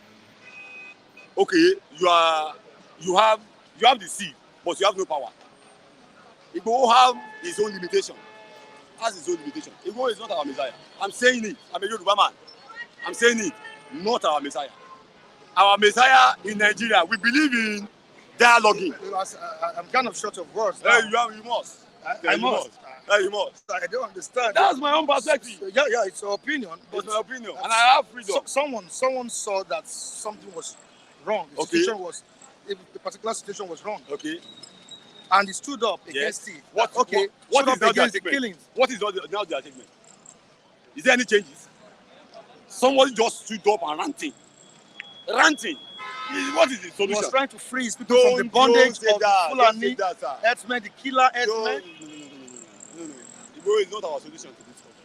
Okay, you have the seed, but you have no power. Igboho have his own limitation. Has his own limitation. Igboho is not our Messiah. I'm saying it. I'm a Yoruba man. I'm saying it. Not our Messiah. Our Messiah in Nigeria, we believe in dialoguing. I'm kind of short of words. Hey, you must. I must. Hey, you must. I don't understand. That's my own perspective. Yeah, it's your opinion. It's my opinion, and I have freedom. Someone saw that something was wrong. The situation was, if the particular situation was wrong. Okay. And he stood up against it. What is now against the killings? What is now the achievement? Is there any changes? Somebody just stood up and ranting. What is the solution? He was trying to free his people from the bondage of the Fulani herdsmen, the killer herdsmen. No. Igboho is not our solution to this problem.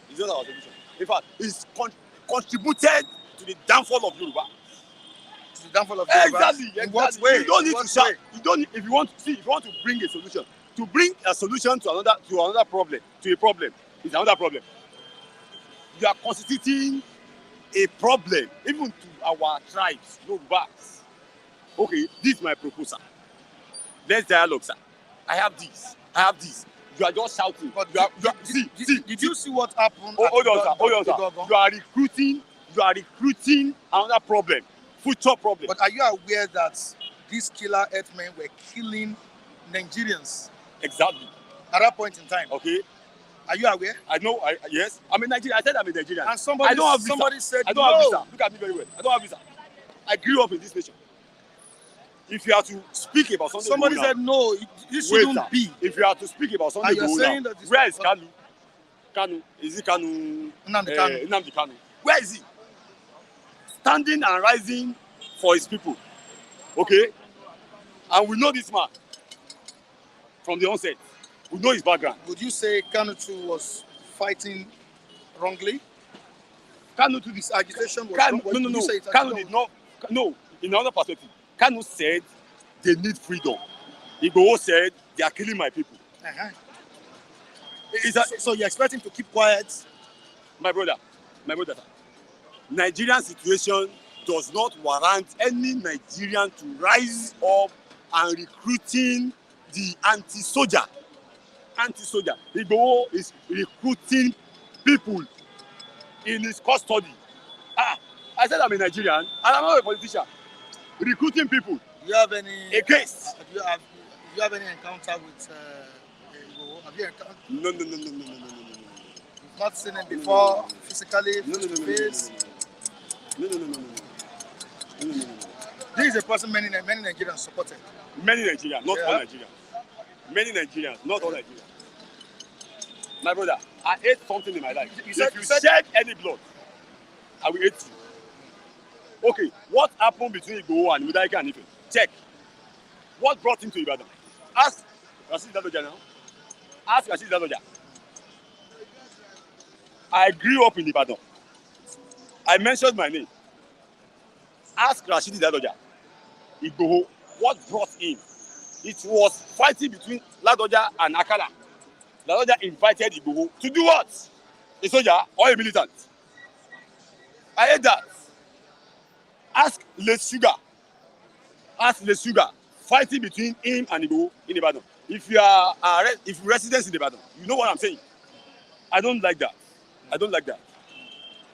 It's not our solution. In fact, it's contributed to the downfall of Yoruba. To the downfall of Yoruba? Exactly. In what way? You don't need to shout. If you want to bring a solution, to bring a solution to another problem, is another problem. You are constituting a problem even to our tribes, Yorubas. Okay, this is my proposal. Let's dialogue, sir. I have this. You are just shouting. But did you see what happened? Hold on, sir. You are recruiting another problem, future problem. But are you aware that these killer herdsmen were killing Nigerians? Exactly. At that point in time. Okay. Are you aware? I know. Yes. I'm a Nigerian. I said I'm a Nigerian. And somebody said I don't have visa. Look at me very well. I don't have visa. I grew up in this nation. If you are to speak about something, somebody said no. This shouldn't be. If you are to speak about something, where is Kanu? Kanu, is it Kanu? Nnamdi Kanu. Where is he? Standing and rising for his people. Okay, and we know this man from the onset. We know his background. Would you say Kanu too was fighting wrongly? Kanu to this agitation was wrong? No. Kanu did not. No, in another perspective, Kanu said they need freedom. Igboho said they are killing my people. So you expect him to keep quiet? My brother, Nigerian situation does not warrant any Nigerian to rise up and recruiting the anti-soldier. Igboho is recruiting people in his custody. I said I'm a Nigerian and I'm not a politician. Recruiting people. Do you have any? A case. Do you have any encounter with Igboho? Have you encountered? No. You've not seen him before, physically, face? No. This is a person many Nigerians supported. Many Nigerians, not all Nigerians. Many Nigerians, not all Nigerians. My brother, I ate something in my life. If you shed any blood, I will eat you. Okay, what happened between Igboho and Mudaika and Ife? Check. What brought him to Ibadan? Ask Rashid Ladoja now. Ask Rashid Ladoja. I grew up in Ibadan. I mentioned my name. Ask Rashid Ladoja. Igboho, what brought him? It was fighting between Ladoja and Akala. Ladoja invited Igboho to do what? A soldier or a militant? I hate that. Ask Les Sugar. Ask Les Sugar. Fighting between him and Igboho in Ibadan. If you are if you residents in Ibadan, you know what I'm saying. I don't like that. I don't like that.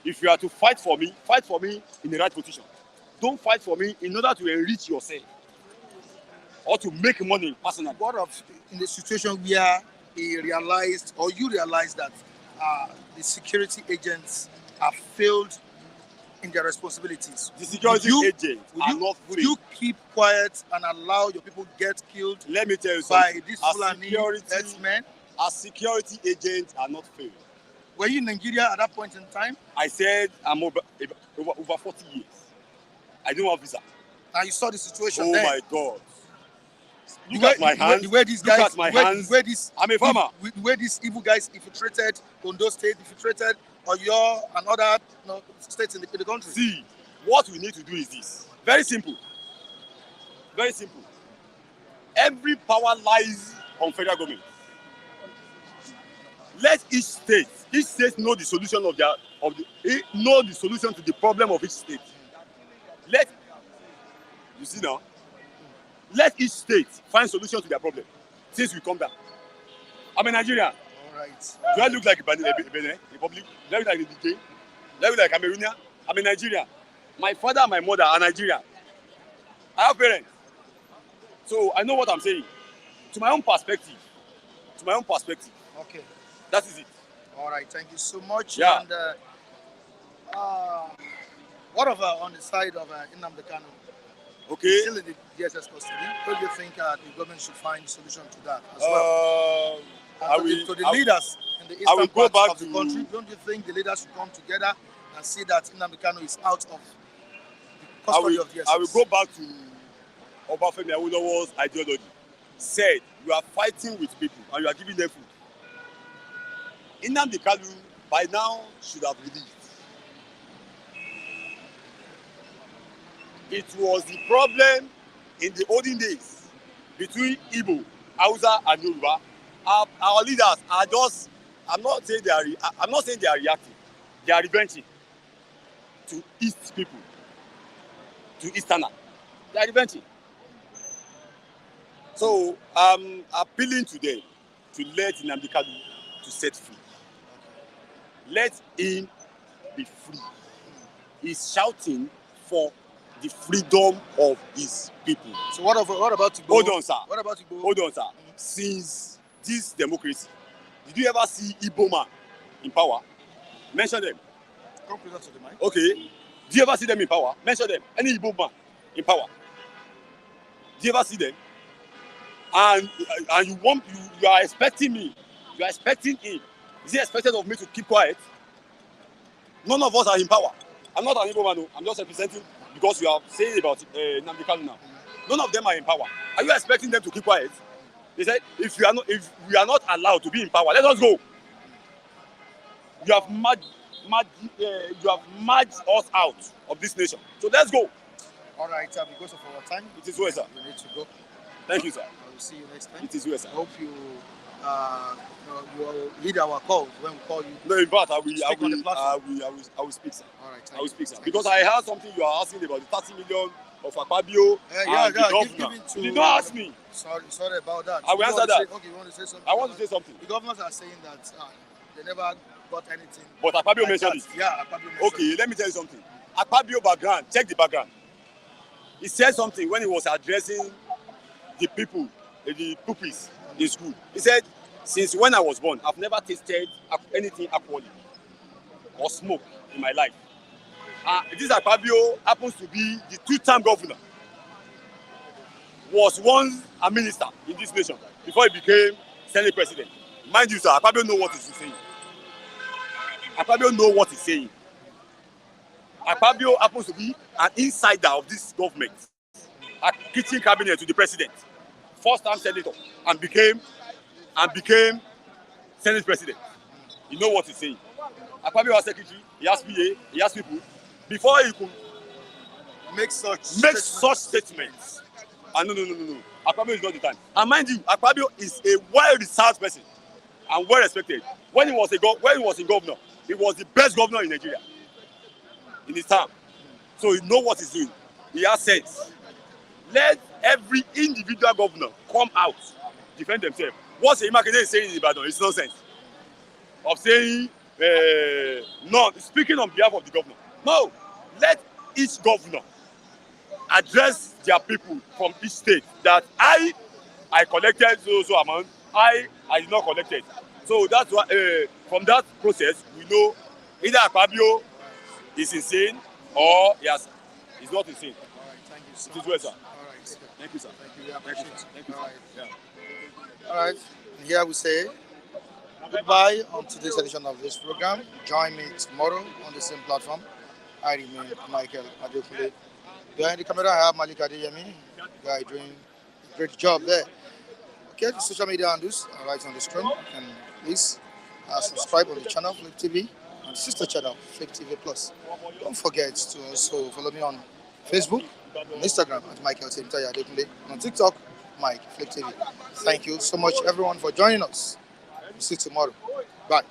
If you are to fight for me in the right position. Don't fight for me in order to enrich yourself or to make money personally. What of in the situation where he realized or you realized that the security agents have failed in their responsibilities? The security agents are not free. Would you keep quiet and allow your people get killed? Let me tell you by something. these Fulani herdsmen? As security agents are not failed. Were you in Nigeria at that point in time? I said I'm over 40 years. I didn't have visa. And you saw the situation Oh then. my God. Look at my hands. The way these guys, Look at my hands. I'm a farmer. The way these evil guys infiltrated Ondo State, infiltrated Oyo and other states in the country. See, what we need to do is this. Very simple. Very simple. Every power lies on federal government. Let each state know the solution know the solution to the problem of each state. You see now, let each state find solution to their problem since we come down. I'm a Nigerian. All right. Do I look like a Benin Republic? Do I look like a DJ? Do I look like a Cameroonian? I'm a Nigerian. My father and my mother are Nigerian. I have parents. So I know what I'm saying. To my own perspective. Okay. That is it. All right. Thank you so much. Yeah. And what of on the side of Nnamdi Kanu? Okay. Still in the DSS custody. Don't you think the government should find a solution to that as well? To the leaders in the eastern part of the country, don't you think the leaders should come together and see that Nnamdi Kanu is out of the custody of DSS? I will go back to Obafemi Awolowo's ideology. Said you are fighting with people and you are giving them food. Nnamdi Kanu by now should have released. It was the problem in the olden days between Igbo, Hausa, and Yoruba. Our leaders are just. I'm not saying they are reacting. They are revenging to East people, to Easterner. They are revenging. So I'm appealing to them to let Nnamdi Kanu to set free. Let him be free. He's shouting for the freedom of his people. So what about Igboho? Hold on, sir. What about Igboho? Hold on, sir. Since this democracy, did you ever see Igbo man in power? Mention them. Come closer to the mic. Okay. Do you ever see them in power? Mention them. Any Igbo man in power? Do you ever see them? And you are expecting me. You are expecting him. Is he expected of me to keep quiet? None of us are in power. I'm not an Igbo man. I'm just representing because you are saying about Nnamdi Kanu now. None of them are in power. Are you expecting them to keep quiet? They said, if we are not allowed to be in power, let us go. You have merged us out of this nation. So let's go. All right, because of our time, it is well, sir. We need to go. Thank you, sir. I will see you next time. It is well, sir. I hope you will lead our calls when we call you. No, in fact, I will speak, sir. All right, I will speak, sir. Because I heard something you are asking about the 30 million of Akpabio and the governor. You did not ask me. Sorry about that. I will answer that. Okay, you want to say something? I want to say something. The governors are saying that they never got anything. But Akpabio mentioned it. Yeah, Akpabio mentioned it. Let me tell you something. Akpabio background, check the background. He said something when he was addressing the people, the pupils in school. He said, since when I was born, I've never tasted anything alcoholic or smoke in my life. This Akpabio happens to be the two-term governor. Was once a minister in this nation before he became Senate president. Mind you, sir, Akpabio know what he's saying. Akpabio know what he's saying. Akpabio happens to be an insider of this government, a kitchen cabinet to the president, first-time senator, and became Senate president. You know what he's saying. Akpabio was secretary, he has PA, he has people. Before he could Make such statements. And no. Akpabio is not the time. And mind you, Akpabio is a well-researched person and well-respected. When he was in governor, he was the best governor in Nigeria in his time. So he knows what he's doing. He has sense. Let every individual governor come out, defend themselves. What Seyi Makinde is saying in Ibadan is nonsense. Of saying, no, speaking on behalf of the governor. No, let each governor address their people from each state that I collected so amount, I did not collect it. So that's why from that process we know either Akpabio is insane or he's not insane. All right, thank you so It is much. well, sir. All right, sir. Thank you, sir. Thank you. We appreciate it. Thank you, All sir. right. Yeah. All right. And here we say goodbye on today's edition of this program. Join me tomorrow on the same platform. I remain Michael Adekunle. Behind the camera, I have Malik Adeyemi. Guy doing a great job there. Okay, the social media handles are right on the screen. And please subscribe on the channel, Flip TV, and sister channel, Flip TV Plus. Don't forget to also follow me on Facebook, on Instagram at Michael Temtaya Adekunle, and on TikTok, Mike Flip TV. Thank you so much, everyone, for joining us. See you tomorrow. Bye.